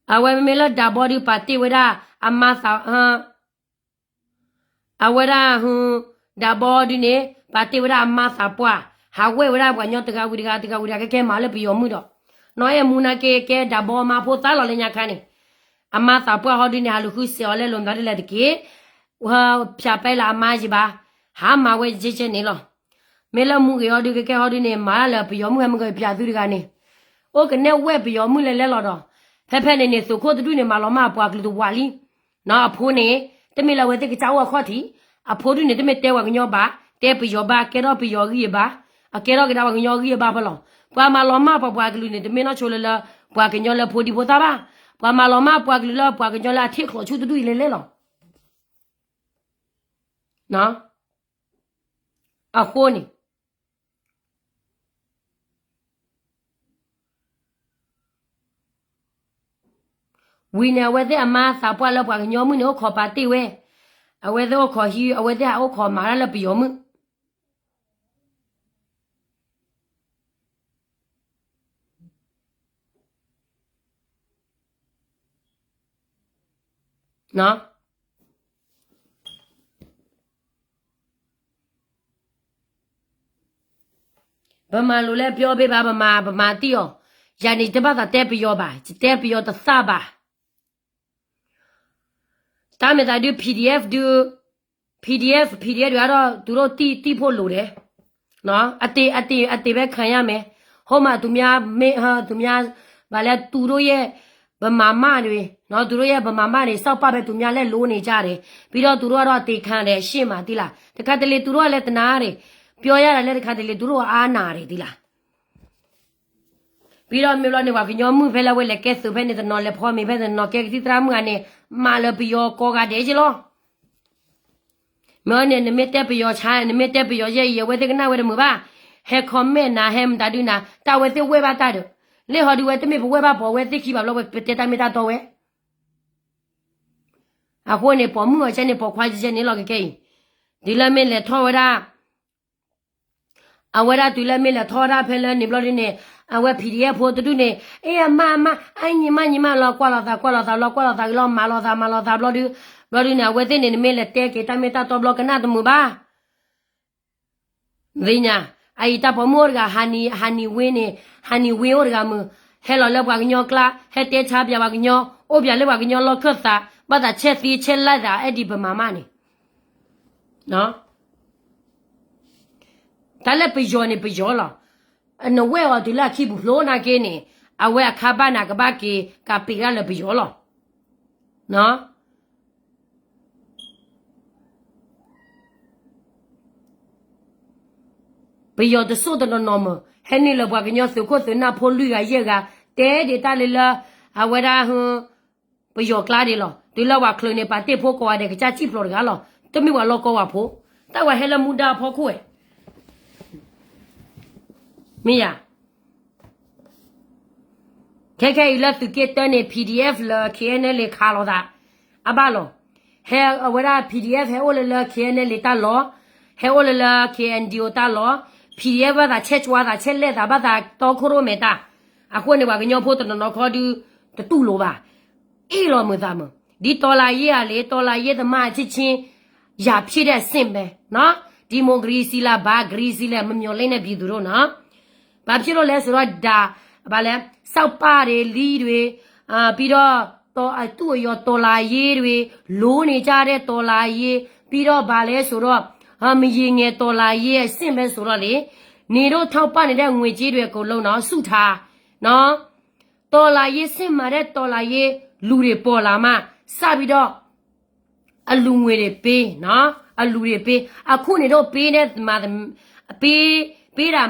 啊，我没了大包的把地位啦，啊妈烧啊我啦大包的呢，把地位啦妈烧不啊，还我啦把鸟这个给买了不要没的，那也没那给大包妈婆啥了人家看呢，啊妈烧不好的呢，还路小嘞，弄到的来的给，我偏白了妈去吧，还妈我这些年了。没了木个好的给好的呢，买了不要木还没个别的个呢。我跟那我不要木来了的，拍拍呢手铐的对呢买了嘛不个都瓦里，那婆呢，他们来我这个找我课题，啊婆的呢他们带我个鸟吧，带不要吧，给到不要个吧，啊给到给他我个鸟个吧不了，不买了嘛不个呢，他们那出来了，不个鸟了婆的婆他吧，不买了嘛不个了，不个鸟了贴好出的对来了，那啊婆呢？为呢，我在妈撒播了把个鸟们呢，我靠把对喂，啊，我在我靠西，我在我靠马了不要么？ နော်ဗမာလိုလဲပြောပေးပါဗမာတိရောယာနေတပတ်ကတဲပြောပါတဲပြောတသပါတာမေတာဒီ PDF တွေကတော့သူတို့တိဖို့လိုတယ်နော်အတေပဲခံရမယ်ဟောမှာသူများဗာလဲသူတို့ရဲ့ဗမာမတွေနော်သူတို့ရဲ့ဗမာမတွေစောက်ပပဲသူများလဲလိုးနေကြတယ်ပြီးတော့သူတို့ကတော့တေခံတယ်ရှင့်မှာတိလားတခါတလေသူတို့ကလည်းတနာတယ်ပြောရတာလဲတခါတလေသူတို့ကအားနာတယ်တိလားပြီးတော့မျိုးလို့နေပါကညောမှုဖဲလဲဝဲလဲကဲဆိုဖဲနေတော့လဲဖော်မိဖဲတော့ကဲတိတရာမှုကနေမာလပြီးရောကောကတဲ့ချလောမောနေနမတက်ပြောချာနမတက်ပြောရဲ့ဝဲတဲ့ကနာဝဲမှုပါဟဲခွန်မဲနာဟဲမတာဒူနာတာဝဲတဲ့ဝဲပါတာတော့လေဟောဒီဝဲတမေဘဝဲပါဘောဝဲတိခိပါလို့ဝဲတက်တမေတာတော့ဝဲအခုနေပေါ်မှုအချက်နေပေါ်ခွာချက်နေလောက်ကဲဒီလမဲလေထောဝရာအဝရာတူလမဲလေထောရာဖဲလဲနေဘလို့နေအဝဲ PDF ဖို့တူနေအေးမအိုင်ညီမလောကွာလာတာလောမာလောတာဘလို့ဒီဘလို့နေဝဲတဲ့နေမဲလေတဲကေတမေတာတော့ဘလို့ကနာတမှုပါဒီညာအိုင်တာပေါ်မောကဟာနီဝင်းနေဟာနီဝင်းော်ကမဟဲလောလောကညောကလာဟဲတဲချပြပါကညောအိုပြလေပါကညောလောခတ်တာဘာသာချက်တီချက်လိုက်တာအဲ့ဒီဗမာမနေနော်ဒါလည်းပြောနေပြောလားအနဝဲော်ဒီလာခိဘူးလို့နာကင်းနေအဝဲခါဘာနာကဘာကီကပီကလည်းပြောလားနော်ပြောတဲ့ဆိုတဲ့နော်မဟဲနေလဘကညောစုကိုစနာဖိုလူရရဲ့ကတဲဒေတာလေလာအဝရာဟပြောကလာတယ်လို့ဒီလောက်ဝခလနေပါတေဖို့ကွာတဲ့ကကြချိဖလို့ကလောတမီဝါလောကောဝဖို့တဝဟဲလမူဒါဖို့ခွဲမီယာခဲလက်သူကတနေ PDF လ KNL လေခါလို့တာအဘလောဟဲဝရာ PDF ဟဲအိုလ KNL လေတာလောဟဲအိုလ KNDO တာလော PDF ဘာသာချက်ချွားတာချက်လက်တာဘာသာတော့ခရိုမေတာအခုနေပါကညောဖို့တနော်ခေါ်တူတူလိုပါအေးလောမသားမဒီတော်လာရေးရလေတော်လာရေးသမားချစ်ချင်းရာဖြစ်တဲ့စင်ပဲနော်ဒီမိုကရေစီလားဘာဂရီစီလားမမျော်လင့်တဲ့ပြည်သူတို့နော်ဘာဖြစ်လို့လဲဆိုတော့ဒါဘာလဲစောက်ပါတွေလီတွေပြီးတော့သူ့ရောတော်လာရေးတွေလိုးနေကြတဲ့တော်လာရေးပြီးတော့ဘာလဲဆိုတော့မရင်ငယ်တော်လာရေးရဲ့စင်ပဲဆိုတော့လေနေတို့ထောက်ပနေတဲ့ငွေကြေးတွေကိုလုံးတော့စုထားနော်တော်လာရေးစင်မာတဲ့တော်လာရေးလူတွေပေါ်လာမှစပြီးတော့အလူငွေတွေပေးနော်အလူတွေပေးအခုနေတော့ပေးတဲ့မှာပေးတာ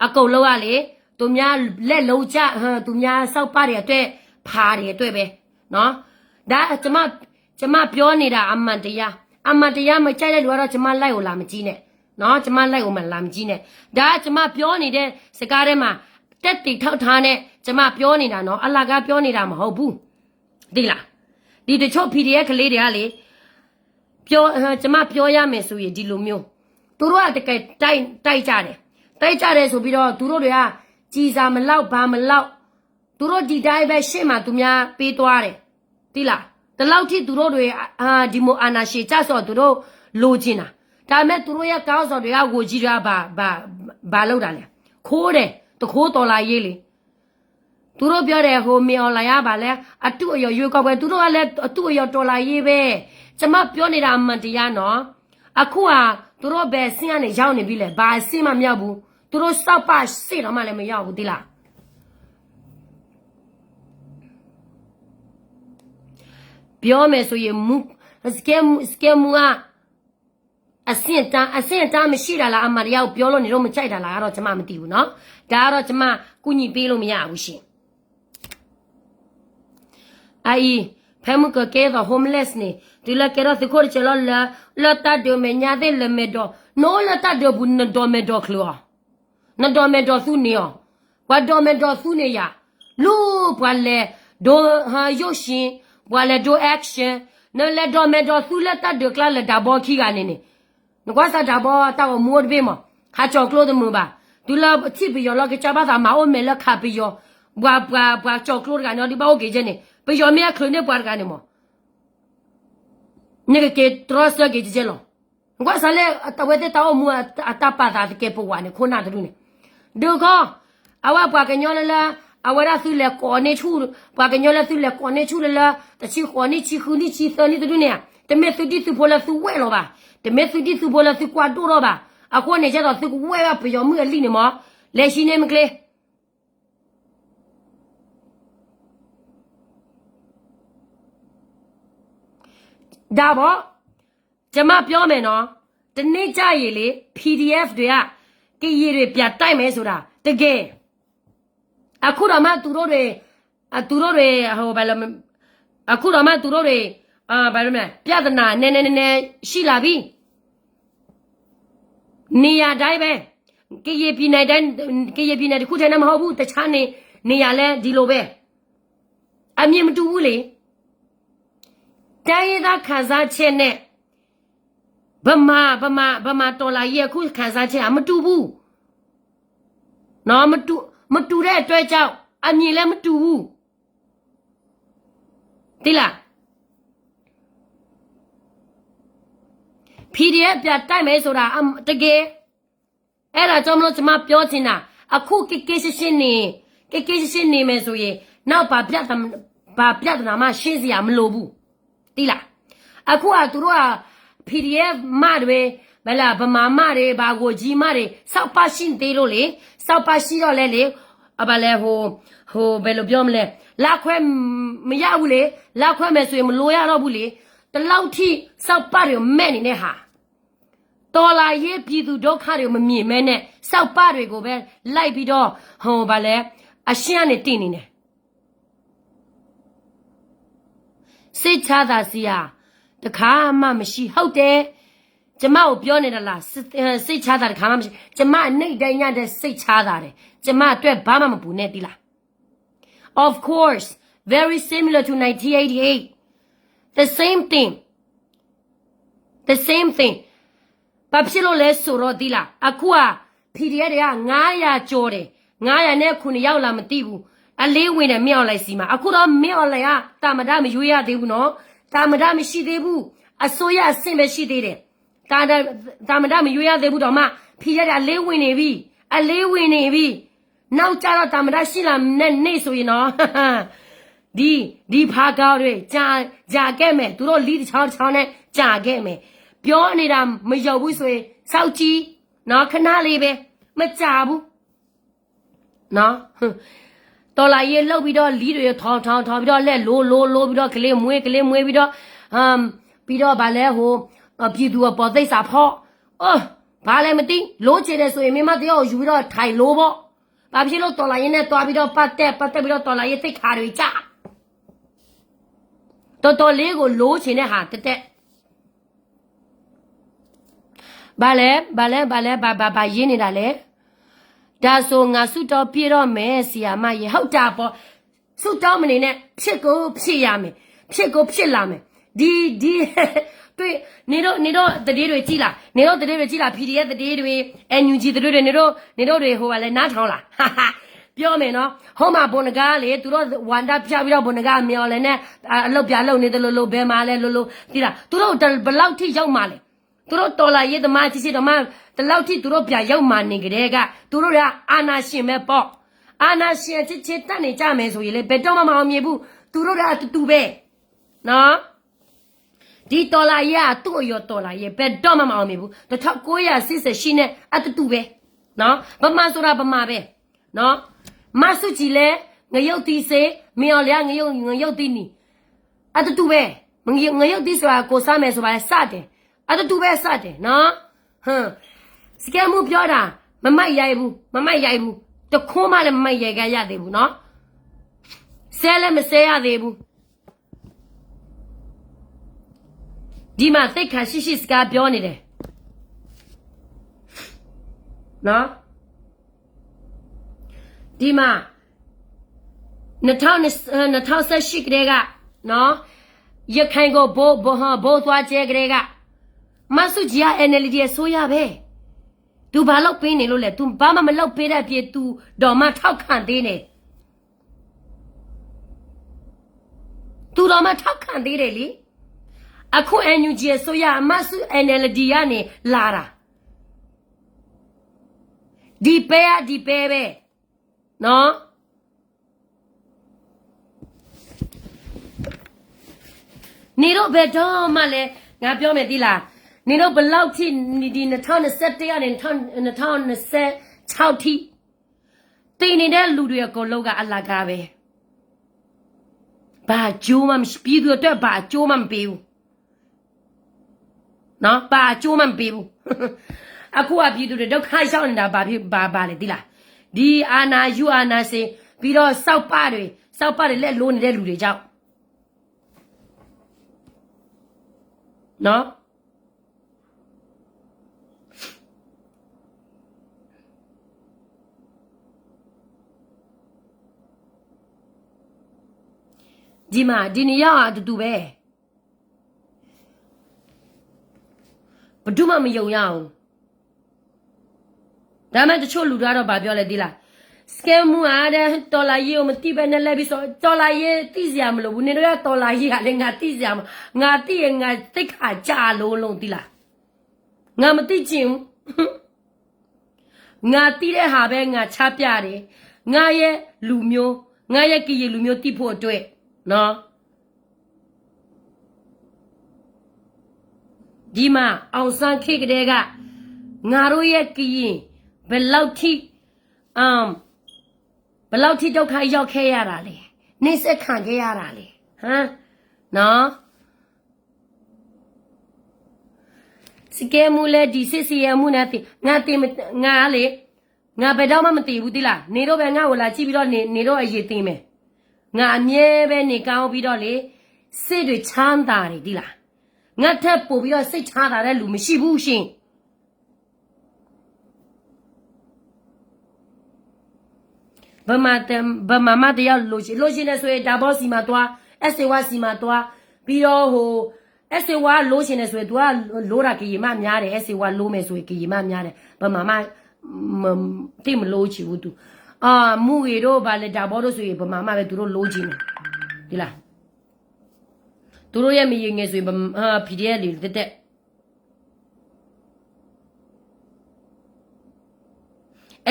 အကုန်လုံးကလေသူများလက်လုံးချသူများစောက်ပါတဲ့အတွက်ဖာတဲ့အတွက်ပဲနော်ဒါကျမပြောနေတာအမှန်တရားမကြိုက်တဲ့လူကတော့ကျမလိုက်ကိုလာမကြည့်နဲ့နော်ကျမလိုက်ကိုမလာမကြည့်နဲ့ဒါကျမပြောနေတဲ့စကားထဲမှာတက်တိထောက်ထားနဲ့ကျမပြောနေတာနော်အလကားပြောနေတာမဟုတ်ဘူးသိလားဒီတချို့ PDF ကလေးတွေကလေကျမပြောရမယ်ဆိုရင်ဒီလိုမျိုးသူတို့ကတကယ်တိုက်ကြတယ်ဆိုပြီးတော့သူတို့တွေကကြည်စာမလောက်ဘာမလောက်သူတို့ဒီတိုင်းပဲရှေ့မှာသူများပေးသွားတယ်သိလားတလောက်ထိသူတို့တွေဒီမိုအာနာရှေကြဆိုသူတို့လိုချင်တာဒါပေမဲ့သူတို့ရဲ့ကောင်းစော်တွေကဝကြီးတာဘာလောက်တာလဲခိုးတယ်တခိုးတော်လာရေးလေသူတို့ပြောတယ်ဟိုမီအွန်လိုင်းရပါလဲအတုအယောရွေးကောက်ပဲသူတို့ကလည်းအတုအယောတော်လာရေးပဲကျမပြောနေတာအမှန်တရားနော်အခုဟာသူတို့ပဲဆင်းရနေရောက်နေပြီလေဘာဆင်းမှမရောက်ဘူးသူတို့စောက်ပါစိတ်တော့မှလည်းမရောက်ဘူးတိလားပြောမယ်ဆိုရင်မူစကဲမူကအစင်တန်းမရှိတာလားအမတရားကိုပြောလို့နေတော့မကြိုက်တာလားအဲ့တော့ကျမမသိဘူးเนาะဒါကတော့ကျမကုညီပေးလို့မရဘူးရှင်အိဖဲမှုကကဲတော့ homeless နေဒီလကဲတော့သခိုးချလောလတ်တဒိုမညာတဲ့လမေတော့နိုးလတ်တဒိုဘူးနဒိုမေတော့ခလောနဒိုမေတော့သူနေရောဝါဒိုမေတော့သူနေရလူဘွာလေဒိုဟာရုပ်ရှင်ဘွာလေဒို action နော်လေဒိုမေတော့သူလက်တဒိုကလာလက်ဒါဘောခီကနေနေငါစားတာဘောတော့မိုးပေးမဟာချောကလို့တမပါဒူလာချစ်ပြီးရောလောကချပါတာမအိုမဲလက်ခပ်ပြီးရောဘွာချောကလို့ကနေဒီဘောကေချင်းနေပြီးရောမြခလုံးနေပွားကနေမ那个给多少给这些了？我上来到外头到我打巴达的给不完的，可哪的呢？这个啊，我把个鸟了啦，啊，我那是来搞那处，把个鸟了是来搞那处了啦，但是搞那去后你去上你这种呢，这没手的是破了是歪了吧？这没手的是破了是挂多了吧？啊，搞那些到是歪啊，不要没理的嘛，来新年么个嘞？大宝，这么表面呢？这你家里的 PDF 对啊，给一人别带没说的，这个啊，库拉玛读到的啊，读到的好白了么？啊，库拉玛读到的啊，白了么？别的那希腊比，你呀带呗，给一比那的库才那么好不？这产呢，你呀嘞地路呗，啊，你们读不嘞？但是他看上去呢，不嘛到了也可看上去，没读不，那没读的对照，啊你来没读，对啦 ，PDF 别带没说啦，啊这个，哎啦，咱们怎么表情啦？啊，苦给是心里，给是心里面所以，那把别的那么心思也没落不。对啦，啊，苦啊，都啊 ，PDF 买的呗，完了不买的，把我机买的，少把心对了嘞，少把心要来嘞，啊，把来和白了表么嘞，那块没压不嘞，那块没水没落压到不嘞，但老天少把的买的那哈，到了也比都都看的没面买呢，少把的个呗，来比到和把来啊，想的定的呢。谁查的是呀？这看嘛没是好的，这嘛我表你的啦，谁查的看嘛没是，这嘛那代人的谁查的，这嘛对爸妈们不那的啦。Of course, very similar to 1988. The same thing. The same thing. 把皮罗来说了的啦，啊苦啊，皮的呀，俺呀做的，俺呀那可能要那么地步。啊，来回的苗来是嘛？啊，看到苗来啊，咱们有呀对不喏？咱们是对不？啊，所以啊，是没是对的。咱们有呀对不着嘛？皮下的来回那位，啊，来回那位，那加到咱们新郎那所以喏，哈哈，你爬高的加改没？都到离的长呢，加改没？表你的没有不说手机，那看哪里呗？没加不？那哼。到了也老比较离的逃比较来罗比较可怜摸比较比较把来和比多包在啥跑把来没得罗起来所以没嘛都要有到太罗不把皮罗到了也呢多比较把带比较到了也得卡的家到那个罗起来哈得把烟你的来ဒါဆိုငါဆုတောင်းပြတော့မယ်ဆီယာမရေဟုတ်တာပေါ့ဆုတောင်းမနေနဲ့ဖြစ်ကိုဖြစ်ရမယ်ဖြစ်ကိုဖြစ်လာမယ်ဒီတွေ့နေတော့တတိတွေကြည်လားနေတော့တတိတွေကြည်လား PDF တတိတွေ NUG တတိတွေနေတော့တွေဟိုကလည်းနားထောင်လားပြောမယ်နော်ဟောမှာဘုံနကားလေသူတို့ဝန္တာဖြာပြီးတော့ဘုံနကားမြော်လဲနဲ့အလုတ်ပြလုံနေတယ်လို့ဘယ်မှာလဲလို့သိလားသူတို့ဘလောက်ထိရောက်မှာလဲသူတို့တော်လာရေးသမားချစ်တော့မှတလောက်ထိသူတို့ပြရောက်မှနေကြတဲ့ကသူတို့ကအာနာရှင်ပဲပေါ့အာနာရှင်ချစ်တတ်နေကြမယ်ဆိုရင်လေဘယ်တော့မှမအောင်မြင်ဘူးသူတို့ကအတူပဲနော်ဒီတော်လာရေးကသူ့ရောတော်လာရေးဘယ်တော့မှမအောင်မြင်ဘူး1988နဲ့အတူပဲနော်ဗမာဆိုတာဗမာပဲနော်မဆုကြည်လဲငရုတ်တီစေမင်းော်လျာငရုတ်တီနီအတူပဲငရုတ်တီဆိုတာကိုစားမယ်ဆိုပါလေစတယ်အတူပဲစတယ်နော်ဟမ်စကဲမှုပြောတာမမိုက်ရိုက်ဘူးတခွန်းမှလည်းမမိုက်ရိုက်ကရသေးဘူးနော်ဆဲလည်းမဆဲရသေးဘူးဒီမှာသိခါရှိစကားပြောနေတယ်နော်ဒီမှာ2018ကလေးကနော်ရခိုင်ကိုဘိုးသွားကျဲကလေးကမဆုကြီးက NLD ရဲ့ဆိုရပဲသူဘာလို့ပေးနေလို့လဲသူဘာမှမလုပ်ပေးတဲ့ပြေသူတော်မှထောက်ခံသေးတယ်သူတော်မှထောက်ခံသေးတယ်လေ အခု NUG ဆိုရအမစု NLD ကနေလာတာဒီပဲပဲနော်နေတော့ဘယ်တော့မှလည်းငါပြောမယ်သီလားနေတော့ဘလောက်ထိဒီ2021ကနေ2026ထိတင်နေတဲ့လူတွေအကုန်လုံးကအလကားပဲဘာကြိုးမှမရှိပြီးသူအတွက်ဘာကြိုးမှမပေးဘူးနော်ဘာကြိုးမှမပေးဘူးအခုကပြည်သူတွေဒုက္ခရောက်နေတာဘာလဲသီလားဒီအာနာယူအာနာစေပြီးတော့စောက်ပတွေလက်လိုးနေတဲ့လူတွေကြောင့်နော်ဒီမှာဒီနေရာအတူပဲဘယ်သူမှမယုံရအောင်ဒါမှတချို့လူတွေတော့ဗာပြောလဲဒီလားစကဲမူအားတဲ့တော်လာရေးကိုမတိပဲနဲ့လဲပြီးဆိုတော်လာရေးတိစရာမလိုဘူးနေတော့တော်လာရေးကလည်းငါတိစရာငါတိရင်ငါတိတ်ခါကြာလုံးဒီလားငါမတိချင်ငါတိတဲ့ဟာပဲငါချပြတယ်ငါရဲ့လူမျိုးငါရဲ့ကီလူမျိုးတိဖို့အတွက်နော်ဒီမှာအောင်ဆန်းခေတ်ကလေးကငါတို့ရဲ့ကီဘယ်လောက်ထိဘယ်လောက်ထိဒုက္ခရောက်ခဲ့ရတာလဲနှိမ့်ဆက်ခံခဲ့ရတာလေဟမ်နော်စကဲမူလဲဒီစစ်စီရမှုနဲ့ငါတင်ငါလေငါဘယ်တော့မှမတည်ဘူးတိလားနေတော့ပဲငါ့ကိုလာကြည့်ပြီးတော့နေတော့အရေးသိမယ်ငါအမြဲပဲနေကောင်းပြီးတော့လေစိတ်တွေချမ်းသာတယ်တိလားငါထက်ပို့ပြီးတော့စိတ်ချမ်းသာတဲ့လူမရှိဘူးရှင်ဘမမတရားလို့ရှိနေဆိုရင်ဒါဘောစီမှာတွား SW စီမှာတွားပြီးတော့ဟို SW လို့ရှိနေဆိုရင် तू ကလိုးတာကီမများတယ် SW လို့မယ်ဆိုရင်ကီမများတယ်ဘမမတိမလို့ချီဘူး तू မူရီတို့ဗာလေဒါဘောတို့ဆိုရင်ဘမမပဲသူတို့လို့ချင်တယ်ဒီလားသူတို့ရဲ့မရင်ငယ်ဆိုရင်PDF လေးတက်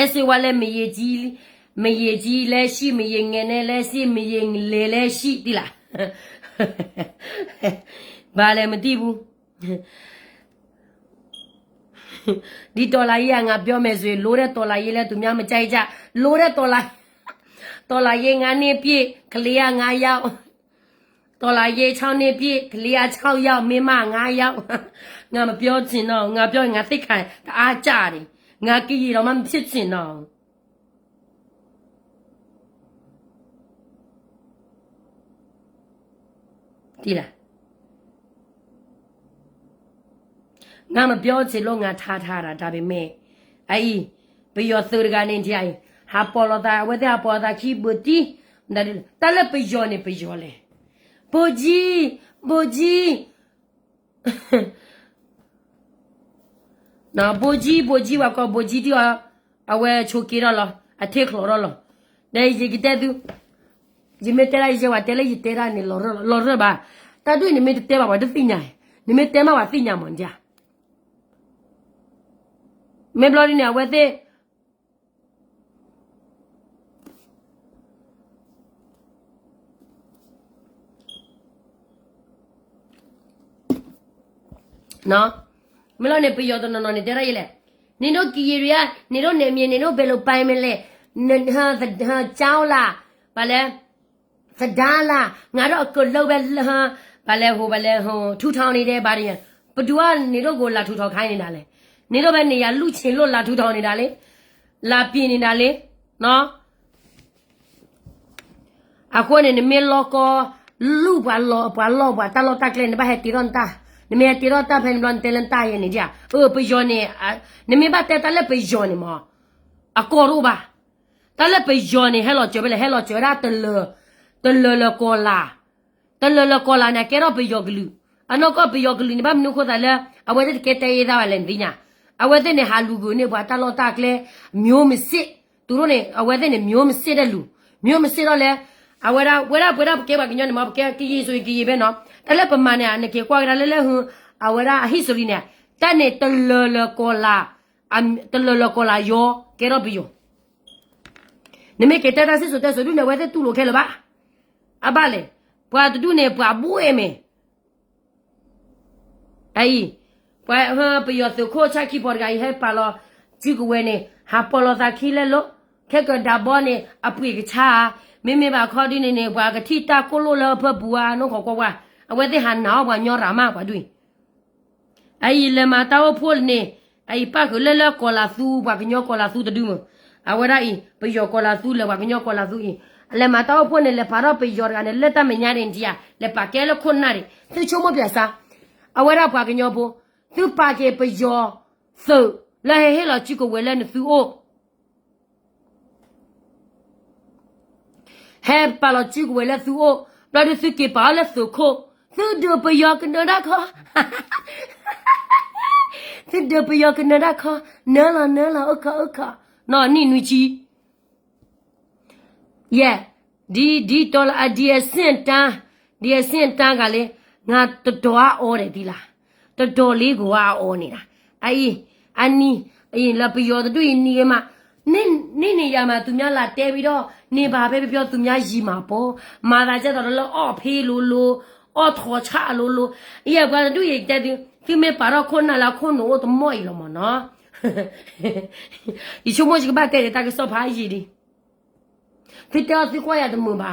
SW လည်းမရေကြီးလဲရှိမရေငယ်နဲ့လဲရှိမရေလေလဲရှိတိလားဘာလဲမသိဘူးဒီဒေါ်လာကြီးကငါပြောမယ်ဆိုရင်လိုတဲ့ဒေါ်လာကြီးလဲသူများမကြိုက်ကြလိုတဲ့ဒေါ်လာကြီးငါနေပြည့်ကလေးက9ယောက်ဒေါ်လာကြီး6နေပြည့်ကလေးက6ယောက်မင်းမ9ယောက်ငါမပြောချင်တော့ငါပြောရင်ငါသိခံတအားကြတယ်ငါကြည့်ရတော့မှမဖြစ်ချင်တော့ဒီလားငါမပြောချင်လို့ငါထားတာဒါပေမဲ့အေးဘယ်ရောသူကနေကြိုင်ဟာပေါ်လာတာဝဲတာပေါ်တာခိဘူတီဒါလည်းတလည်းပယောနေပယောလေဘူကြီးနာဘူကြီးဝါကဘူကြီးတီအဝဲချိုကီရလားအထက်ခလောရလားဒါကြီးကတဲ့သူဒီမတဲလိုက်ရဝတဲလိုက်တဲရနေလောရပါတာတွေ့နေမတဲပါဘာတသိညာနေမတဲမှာပါသိညာမွန်ကြမေဘလော်ဒီနေဝဲတဲ့နော်မလို့နေပြရတော့နော်နေတဲရလေနေတို့ကီရီရနေတို့နေမြင်နေတို့ဘယ်လိုပိုင်မလဲဟာကြောင်းလားဘာလဲသဒါလားငါတော့အကလောက်ပဲဘာလဲဟိုထူထောင်နေတဲ့ဘာတွေဘသူကနေတို့ကိုလာထူထောင်ခိုင်းနေတာလေနေတော့ပဲနေရလူချင်လို့လာထူထောင်နေတာလေလာပြင်းနေတာလေနော်အခုနေမေလောကောလူဘာလောတာလောတာကလည်းနေပါဟဲ့တီရွန်တာနေမေတီရွန်တာဖန်ဘလန်တဲလန်တာရဲ့နေကြပယောနေနေမေဘာတဲတာလည်းပယောနေမအကောရူပါတာလည်းပယောနေဟဲ့လောကျော်ပဲဟဲ့လောကျော်ရတလကောလာနေကဲတော့ပယောဂလူအနောကပယောဂလူနေဘာမနုခိုတာလဲအဝဲတဲ့ကဲတဲရသားလည်းဒီညာအဝဲတဲ့နေဟာလူကိုနေဘာတာလောတာကလည်းမျိုးမစစ်သူတို့နေအဝဲတဲ့နေမျိုးမစစ်တဲ့လူမျိုးမစစ်တော့လဲအဝဲကဲပါကညနေမှာကဲကီဆိုကီပဲနော် တလဲပမာနဲ့အနေကေကွာကလဲလဲဟွန်အဝရဟိစရီနဲ့တန်နဲ့တလကောလာတလကောလာယောကေရောဘီယောနမေကေတတာစစ်ဆိုတဲ့ဆိုဒုနဲ့ဝဲတဲ့တူလို့ခဲလပါအဘလေပွာတူနဲ့ပွာဘူးအမေအေးပွာဟပယောသူခိုချာကီပေါ်ဂိုင်ဟဲပါလောဂျီကဝဲနေဟာပေါ်လောသာခီလဲလို့ခဲကဒါဘောနဲ့အပွေကချာမိမိပါခေါ်ဒီနေပွာကတိတာကိုလိုလဖဘူအာနော်ခေါ်ကွာအဝဲတဲ့ဟာနောက်ပွာညောရာမပွာတွေ့အေးလေမတောဖို့နေအေးပါကလဲလဲကောလာသူပွာကညောကောလာသူတူမအဝရအီပယောကောလာသူလေပွာကညောကောလာသူအီလေမတောဖို့နေလေဖာတော့ပယောကနေလက်တမညာရင်ကြီးလေပါကဲလခွန်းနာရီသူချုံမပြစားအဝရပွာကညောဖို့သူပါကေပယောသုလဲဟဲလာချီကိုဝဲလဲနေသူအိုဟဲပါလာချီကိုဝဲလဲသူအိုဘလာဒစ်ကေပါလဲသူခိုသူဒပယောကနဒါခသူဒပယောကနဒါခနဲလာအခနော်နိနွီချီယေဒီတော်လာဒီအစင်တန်းကလေငါတော်အော်တယ်ဒီလားတော်လေးကိုအော်နေတာအေးအနီအေးလပယောတို့နီကမှနေရမှာသူများလာတဲပြီးတော့နေပါပဲပြောသူများရီမှာပေါ့မာသာကျတော့လောအော့ဖေးလို့အော်ထော်ချလို့အေးကွာတို့ရဲ့တဲ့သူမေပါတော့ခွန်းလာခွန်းတော့တမော့ရမနော်ဒီချုံမကြီးကပတ်တဲ့တာကစောဖားကြီးဒီဖိတောသူခွာရတဲ့မပါ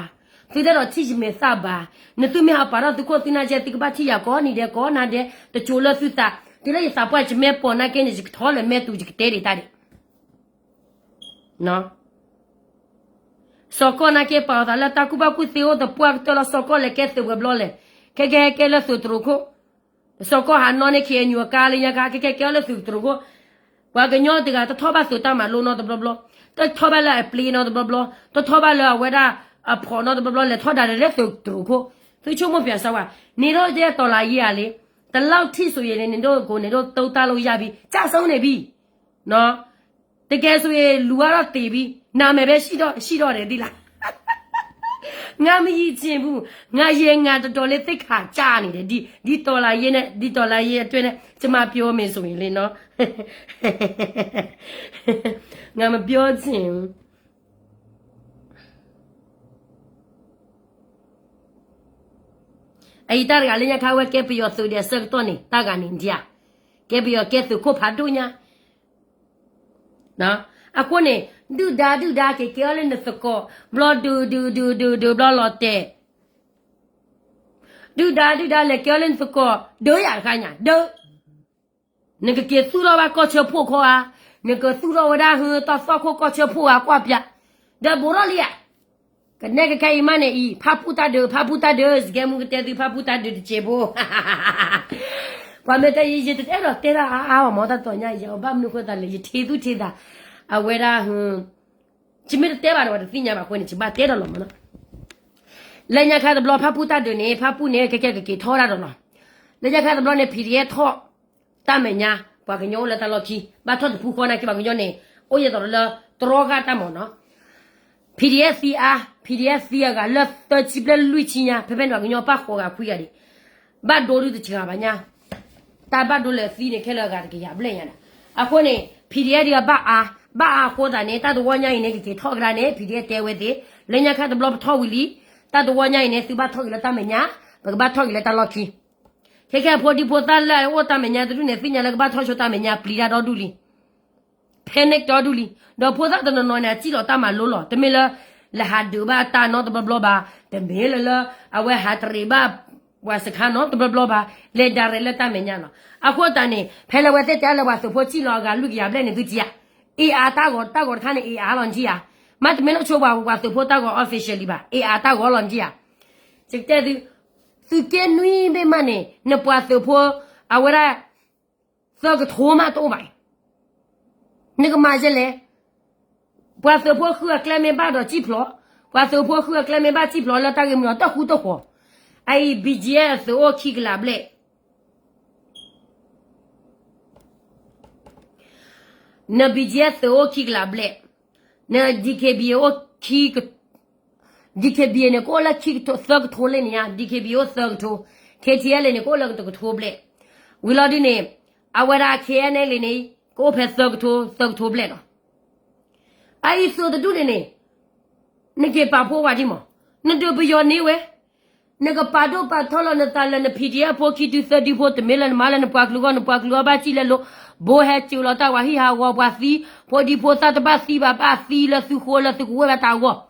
ဖိတော့ချစ်မေစပါနေသူမြေပါတော့သူကိုတင်နာချက်တိကပတ်ချရကောနေတယ်ကောနာတဲ့တချို့လို့သူတာဒီလေစာပွားချမေပေါ်နာကင်းကြီးထော်လည်းမဲသူကြီးတဲတာတဲ့နော်စောကောနာကေပါတာလာတကူပါကူသေောတပွားတော်စောကောလေကဲသူဘလောလေကဲလဲသူတရခုစောကောဟာနော်နေခေညူကာလညကာကဲလဲသူတရခုဝါကညောတကတထောပါသူတမလုံးတော့ဘလောတထောပါလာပလီနော်ဘလောတထောပါလာဝဲတာအဖော်နော်ဘလောလေထောတာလေသူတရခုသူချုံမပြဆဝနေတော့တဲ့တော်လာကြီးရလေတလောက်ထိဆိုရင်နေတို့ကိုနေတို့တုံးသားလို့ရပြီကြဆုံးနေပြီနော်တကယ်ဆိုရင်လူကတော့တည်ပြီးနာမည်ပဲရှိတော့တယ်ဒီလားငါမကြီးချင်းဘူးငါရေငါတော်လေးသိခါကြာနေတယ်ဒီတော်လာရေးနဲ့ဒီတော်လာရေးအတွင်းနဲ့ကျမပြောမယ်ဆိုရင်လေနော်ငါမပြောချင်ဘူးအဲ့ဒါကလည်းခါဝဲကပြရောဆိုတဲ့စက်တော့နေတာကနေကြကပြရောကဲသူကိုဖာတူညာနော်အခုနေဒူဒါကေကဲလည်းနစကောဘလောဒူဘလောလောတဲ့ဒူဒါလည်းကဲလည်းစကောဒိုရခိုင်းညာဒိုနကကေသူတော်ဘာကောချဖို့ခေါ်ဟာနကသူတော်ဝဒါဟတဆောက်ခိုကောချဖို့ဟာကွာပြဒါဘောရလီယာကနေကခိုင်မနေဤဖာပူတာဒစကဲမှုတဲ့ဒီဖာပူတာဒချေဘောဘာမတဲ့ရည်တဲ့တော့တဲ့အားမောတာတော့ညာရောဘာမလို့ခွတ်တယ်လေထေသူထေတာအဝဲတာဟွန်းချိမတဲ့ပါတော့သိညာမှာခွင့်နေချိပါတဲ့တော့လို့မနော်လက်ညာခါတဲ့ဘလောဖာပူတာဒနေဖာပူနေကထောရတော့နော်လက်ညာခါတဲ့ဘလောနေ PDF ထောတမညာဘာကညောလက်တလို့ခီဘာထောဖူခေါ်နေကဘာကညောနေအိုရတော့လတော်ကတမောနော် PDF ကလက်တချိပလလူချင်းညာဖဖဲတော့ကညောပါခေါ်ကခွေရတယ်ဘာဒိုလူတချာဘာညာတာဘတ်တို့လည်းစီးနေခဲလောက်ကတကရပလဲ့ရတာအခုနေ PDF ကဘာအားခေါ်တာနေတာတော့ဝညာရင်နေကေထောက်ကြနေ PDF တဲဝဲသေးလက်ညာခတ်ဘလော့ထောက်ဝီလီတာတော့ဝညာရင်နေသူဘာထောက်ရတာမညာဘာထောက်ရတာလောက်ခီခဲဖို့ဒီပိုတာလာဝတာမညာတူနေသိညာလည်းဘာထောက်ချတာမညာပလီတာတော့ဒူလီဖဲနက်တော့ဒူလီတော့ပိုတာတော့နော်နေကြည့်တော့တာမလို့လို့တမီလလဟာဒူဘာတာနော်တဘလောဘာတမီလအဝဲဟာတရီဘာဝါစခါနော်တဘလောဘာလေဒါရလက်တာမညာနော်အခုတန်နေဖဲလဝဲတဲ့တဲလဝါဆိုဖို့ကြည့်လောကလူကရပလဲနေသူကြည့်အေအာတာကိုခါနေအေအာလွန်ကြီးอ่ะမတ်မင်းချိုးပါဘူးကွာဆိုဖို့တာကို officially ပါအေအာတာကိုလွန်ကြီးอ่ะစစ်တဲ့သူကဲနွီးဘေးမနေနပွားဆိုဖို့အဝရစောကထိုးမတော့ပါနေကမကျလေပွားဆိုဖို့ခူကလမေပါတော့ကြည့်ဖလို့ပွားဆိုဖို့ခူကလမေပါကြည့်ဖလို့လာတာကမလို့တော့ခူတော့ခေါ်အိုင် BGS ဆိုခိကလာဘလေနဘီဂျက်သိုခိကလာဘလက်နဒီကေဘီအိုခိကဒီကေဘီနေကိုလာခိကတော့သတ်ထိုးလေညာဒီကေဘီအိုသတ်ထိုး KTL 呢过了个拖不来，为了的呢，我那 KN 里呢，我拍手拖不来了。一说的多的呢，那个把破话的嘛，那都不要你喂。那个把头把头了，那当然那 PDF 破去就30破的没了，马了那八路把起来了，不还就了，但我还好我把死，破的破啥的把死了，死活了，死活了打我，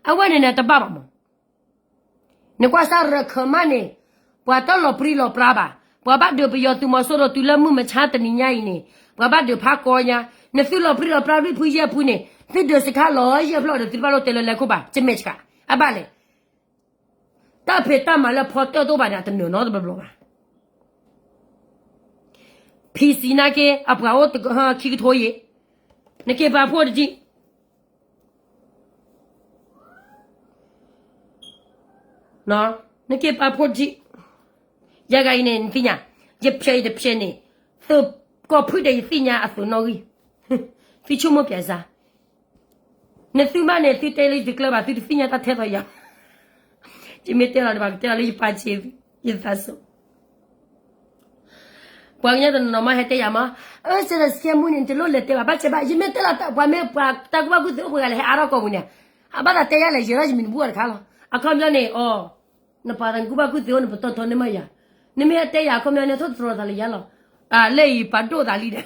我呢的爸爸嘛，那个啥人可嘛呢，把到了不离了不拉吧，爸就不要对我说了，对了我们差的你伢呢，爸就怕高呀，那死了不离了不拉不也不呢，这就是看了也不了的，对吧？了对了来个吧，真没吃啊爸嘞。大陪大马了跑掉都把人家牛脑子不弄啊！平时那个不我这个去个拖鞋，那个把破的进，那个把破的进，这个呢，你讲，一撇呢，都搞破的一年啊，说那个，非什么别啥，那什么呢？就带了这个吧，就一年他太多呀。就没得了的吧，得了一把钱，一发手。光人家的老妈还得呀嘛，现在羡慕人家老来对吧？把钱吧，一没得了，我没把，但我不是我来还搞不呢，把他带下来，现在就没不看了。看不了呢，那把人我把我最后那不到头那么呀，你们带呀，看不了呢，他做他了呀了，累把多大力的，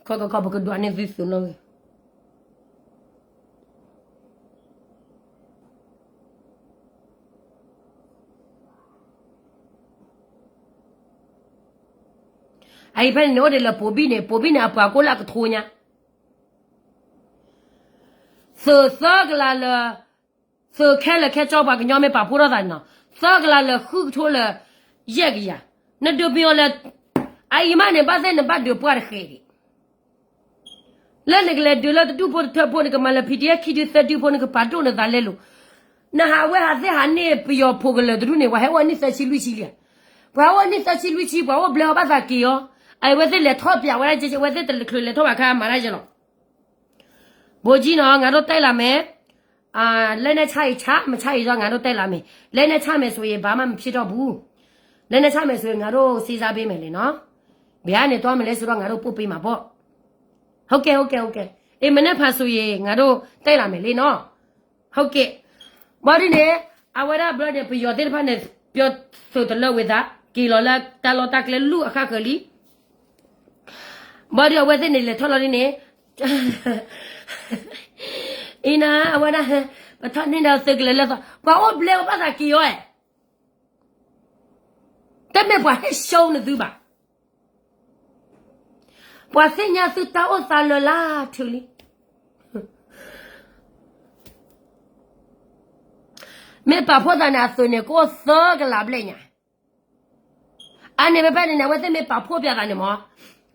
靠不个多呢，最损了。一般你我的了波比呢不过那个拖呢，手个来了，手开了招把个娘们把破了咱呢，手个来了后头了一个呀，那都不要了，一般呢把咱那把都不的黑的，那个来对了都破那个嘛了皮的去的30破那个把中了咱来了，那还我还在还呢不要破个了都呢，我还往你再去录起了，我还往你再去录起，我不了把它给哦。我在来套边，我在来套边看马来去了。不记呢，俺都带了没？来那查一查，没查一查，俺都带了没？来那查没？所以爸妈批照不？来那查没？所以俺都谁啥背没了呢？别人多没来说俺都不背嘛不？OK。没那怕所以俺都带了没了呢？OK。我的呢，我那不然不要的怕呢，不要收的了为啥？给了打个路看可里。Bari awak ni le tolong ni. Ina awak dah betul ni dah segala lah. Bawa beli apa tak kio Tapi buat show ni tu ba. Buat senya tu tahu salah lah tu ni. Me papa dah nak ni ko segala beli nya. Ane bapa ni awak me papa biar ni mah.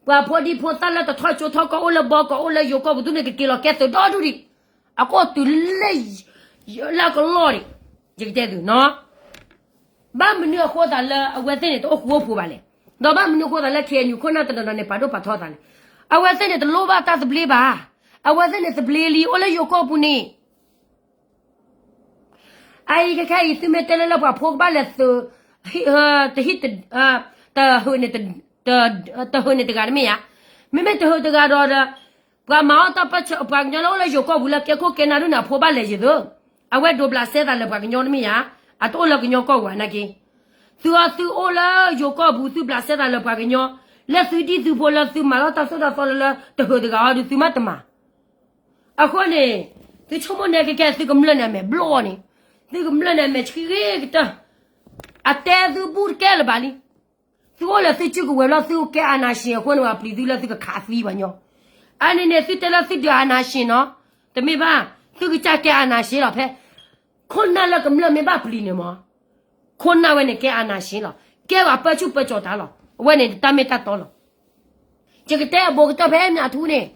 我婆的婆三了的他就他搞了包搞了有搞不懂那个给了给手打住的，搞对累，那个老的，这个态度喏，把门那活的了，我这里都活泼吧嘞，那把门那活的了，看你看那的那把都把他的了，我这里的老板他是不来吧，我这里是不来哩，我来有搞不呢，一个开始没得了把婆把了是，的后呢的后呢这个咩呀？妹妹的后这个的，我妈他把吃把人家了有搞不了，结果跟那人家婆把来着的，我都不拉塞的了把人家咩呀？多了个人家搞完那个，是我了有搞不是不拉塞的了把人家，那水的是破了是马了他说的说了，的后这个的是嘛的嘛？后呢，这出门那个开始个没人没不老呢，这个没人没吃个的，但是不干了吧哩？我了是这个为了是我给安那些，或者我不理了这个咖啡吧喏，你呢是得了是叫安那些喏，对没吧？这个家给安那些了拍，困难了根本没办法不理你嘛，困难我呢给安那些了，给我不就不交代了，我呢打没打到了，这个带不到拍面图呢，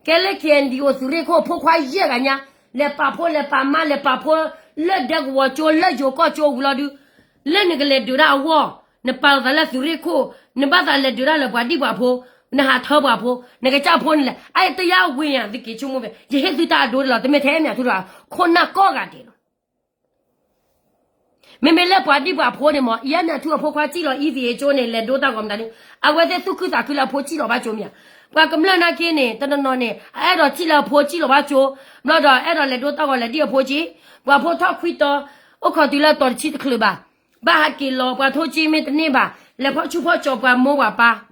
给了天地我是来靠破坏一个呢，来把破来把妈来把破来这个我叫来就搞叫无了的，来那个来丢到我。那包的了水里口，那把它来丢了把地把破，那还掏把破，那个家破呢？都要问呀，这给什么呗？这些最大多了，都没太面图了，可那高个的了。妹妹来把地把婆的嘛，也那土婆快记了，一些做呢来多大个么的，啊，我在苏克达去了婆记了把做面，我咁样那个呢，等等呢，哎，到记了婆记了把做，那到哎到来多大个来地婆记，我婆他亏到，我看对了到起的去了吧，把还给了，我头前面的那吧，来婆就婆叫我摸我吧，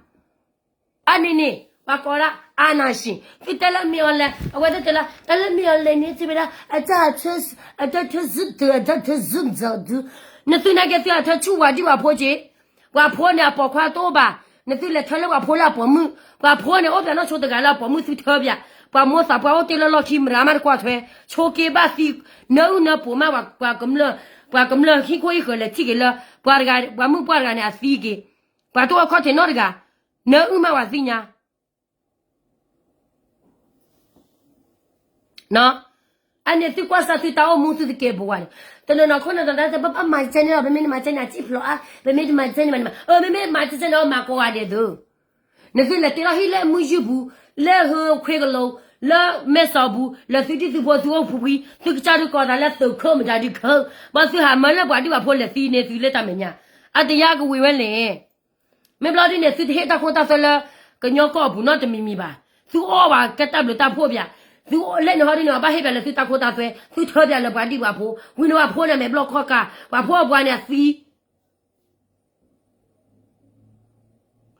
啊你呢？我讲了，啊那行，你得了没有嘞？我得了，得了没有嘞？你这边了，这车是，这车是的，这车是走的。那对那个对啊，他出我就我婆姐，我婆呢包块多吧？那对了，他了我婆了保姆，我婆呢我边那说的个了保姆是特别，保姆啥保我对了老起没那么的挂出来，抽给把是，那保嘛我咁了，去过一个了，这个了，把那个保姆把那个呢是个，把多靠天那个，那嘛我是呢。no ane tu kwa sa tu ta o mu tu ke bo wa to no na khona da ba ba ma chen no be me ma chen na chi phlo a be me ma chen ma o me ma chen no ma ko wa de do ne tu le ti la hi le mu ju bu le ho khwe ga lo le me sa bu le tu ti tu bo tu o phu phi tu cha du ko da le tu kho ma da di kho ba tu ha ma le ba di ba pho le ti ne tu le ta me nya a ti ya ko we we le me bla di ne tu he ta kho ta so le ka nyo ko bu no te mi ba tu o ba ka ta lu ta pho biaသူလက်နော်ဒီနော်ဘာဟိပဲလဲသူတခိုးတာဆွဲသူထောပြလဲဘာတိပါဖို့ဝင်းတော့ဖိုးနေမယ်ဘလော့ခော့ကဘာဖိုးဘွားနေစီ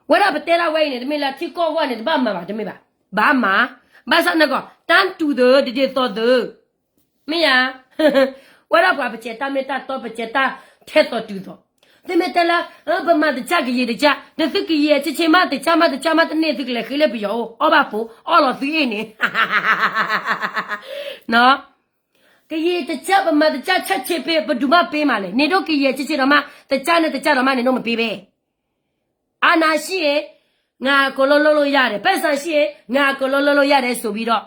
ဝရပတဲလာဝဲနေတမင်လာချီကောဝါနေတဘာမှာပါတမင်ပါဘာမှာဘာစနကောတန်တူဒဒီဒီသောဒမယာဝရဘွားပချက်တမေတာတော့ပချက်တာထဲတော့တူတော့တမင်တလာဘမတချကရေတချတသကရေချချမတချမတချမတနေတကလေခလေပြောအောဘာဖို့အော်လို့သိနေနော်ကရေတချဘမတချချက်ချပေးဘဒူမပေးမလဲနေတော့ကရေချချတော့မတချနဲ့တချတော့မနေတော့မပေးပဲအာနာရှိရဲ့ငါကိုလောလောလို့ရတယ်ပတ်စံရှိရဲ့ငါကိုလောလောလို့ရတယ်ဆိုပြီးတော့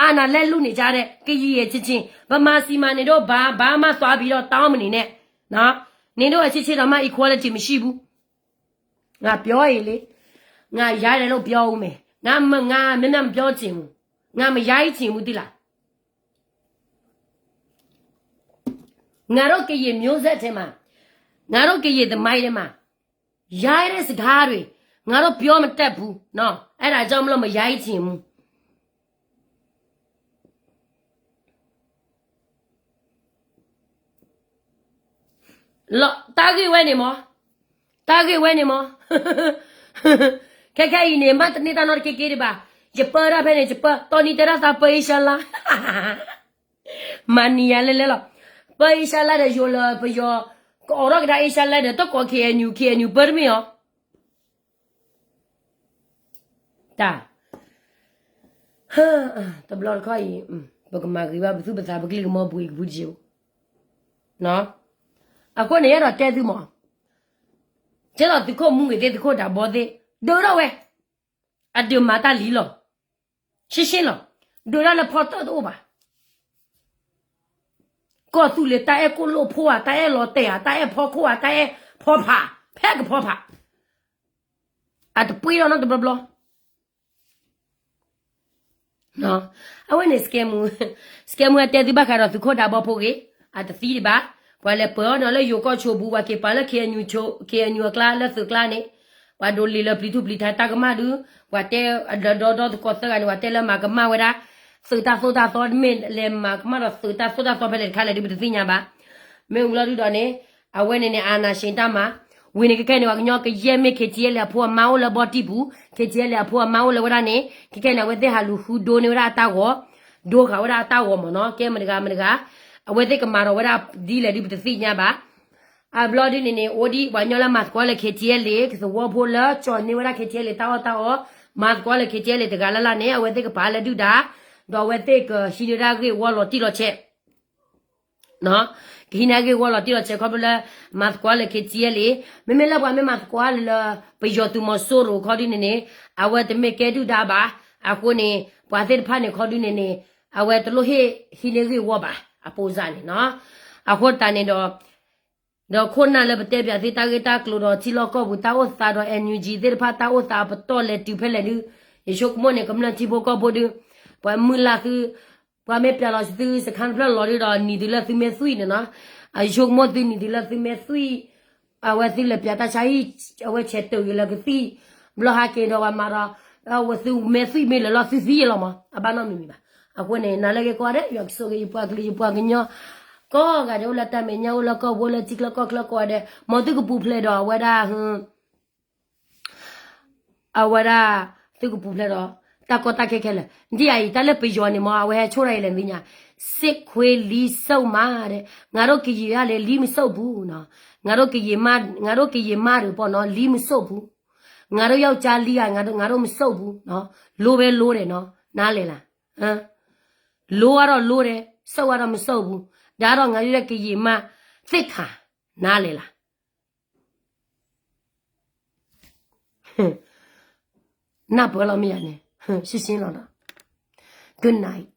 အာနာလက်လူနေကြတဲ့ကရေချချင်းဗမာစီမနေတော့ဘာမှသွားပြီးတော့တောင်းမနေနဲ့နော်နေတော့အချစ်ချစ်တော့မှ equality မရှိဘူးငါပြောရည်လေငါရတယ်လို့ပြောဦးမယ်ငါမပြောချင်ဘူးငါမရိုက်ချင်ဘူးတိလားငါတို့ကရေမျိုးဆက်ထဲမှာငါတို့ကရေသမိုင်းထဲမှာရိုက်တဲ့စကားတွေငါတို့ပြောမတတ်ဘူးနော်အဲ့ဒါကြောင့်မလို့မရိုက်ချင်ဘူးလောတာကြီးဝဲနေမောတာကြီးဝဲနေမောခဲခဲနေမတ်နေတာနော်ကေကေဒီပါဂျပရာဖဲနေဂျပတော်နီတရာသာပေးရှာလာမနီယာလဲလဲလောပေးရှာလာတဲ့ယောလပယောကောရကဒါအရှာလာတဲ့တော့ကောကေနူပရမီယောတာဟာတဘလော်ခိုင်ဘကမာဂီဘာဘသူပစာဘကလီမောဘူဘူးဂျီနော်အခုနေရတော့တဲသူမောကျတော့ဒီခုမှုငယ်တဲ့ဒီခုတာဘောသေးဒိုတော့ဝဲအတူမာတာလီလောရှင်းလောဒိုရလည်းဖော်တော့ပါก็สุเลตาเอโกโลพัวตาเอโลเตะตาเอพอคัวตาเอพอผาแพ้กับพอผาอะตะปุยแล้วนะตะบลอเนาะเอาไว้ในสแกมอะเตดิบะคาราสุโคดาบ่โพเกอะตะซีดิบะปะเลเปอเนาะเลโยก็โชบูวะเกปาเลเคญูคลาเลสุคลาเนี่วะโดลีเลปลิทุปลิทาตากะมาดูวะเตดอก็สะกะนี่วะเตเลมากะมาเวดาสุตาตอเมเลมากมาสุตาตอเปเลคาเลดิบติญาบาเมอุลาดูดอเนี่ยอเวเนเนอานาชินตามาวินเกะเนวะญอเกเยเมเคจิเลพัวมาโอเลบอติบูเคจิเลพัวมาโอเลวดาเนี่ยเกะเนวะเตฮาลูฮูโดเนวดาตาโกโดกะวดาตาโกมเนาะเกมะกะအဝဲသိကမာတော့ဝရဒီလေဒီပသိညာပါအဘလော်ဒီနေအိုဒီဝညောလာမတ်ကွာလေခေတီလေကစဝဖိုလာချောနေဝရခေတီလေတောမတ်ကွာလေခေတီလေတကလာလာနေအဝဲသိကဘာလေဒူတာတော့ဝဲသိကရှိနေရာကေဝလော်တီလောချက်နော်ခိနာကေဝလော်တီလောချက်ခေါပလာမတ်ကွာလေခေတီလေမေလာဘာမေမတ်ကွာလေပယောတူမဆိုရိုခေါဒီနေအဝဲတမေကေဒူတာပါအခုနေပွားသိဖာနေခေါဒီနေအဝဲတလို့ဟိနေကေဝပါအပူဇာနေနော်အခုတန်နေတော့ခုနလည်းပတဲ့ပြသေးတာကတာကလိုတော့ချီလောကောဘူးတာဥစာတော့ NUG တဲ့ဖာတာဥစာပတော်လေတူဖဲလေဒီရေရှုကမနေကမလချီဘောကောဘောဒီပွားမူလာသူပွားမေပြလာသူစခန်းဖလာလော်ရီတော့နီဒီလာသူမေဆွေနေနော် ယုံမသိနေဒီလာသိမဲသိအဝဲသိလေပြတာချိုင်အဝဲချက်တူရလကသိဘလဟာကေတော့မှာတော့ဝသိမဲသိမဲလောစီရလမအဘာနာမီပါအခုနေနာလည်းကွာတဲ့ရောက်ဆိုကေပွားကလေးပွားကညောကောကတော့လက်တမညောလကောဘလတိကလကောကလကွာတဲ့မတုကပူဖလေတော့ဝဒါဟွန်းအဝဒါတုကပူဖလေတော့တကောတခဲခဲလေဒီအီတလည်းပြောနေမှာဝဲချိုးရိုင်လည်းညစစ်ခွေလီစုံမာတဲ့ငါတို့ကြည်ရလေလီမစုပ်ဘူးနော်ငါတို့ကြည်မရပေါ့နော်လီမစုပ်ဘူးငါတို့ယောက်ျားလီကငါတို့မစုပ်ဘူးနော်လိုပဲလိုတယ်နော်နားလေလားဟမ်လိုကတော့လိုတယ်စုပ်ကတော့မစုပ်ဘူးဒါတော့ငါတို့ရဲ့ကြည်မသစ်ခါနားလေလားနားပေါ်လို့မရနဲ့ရှင်းရှင်းတော့ Good night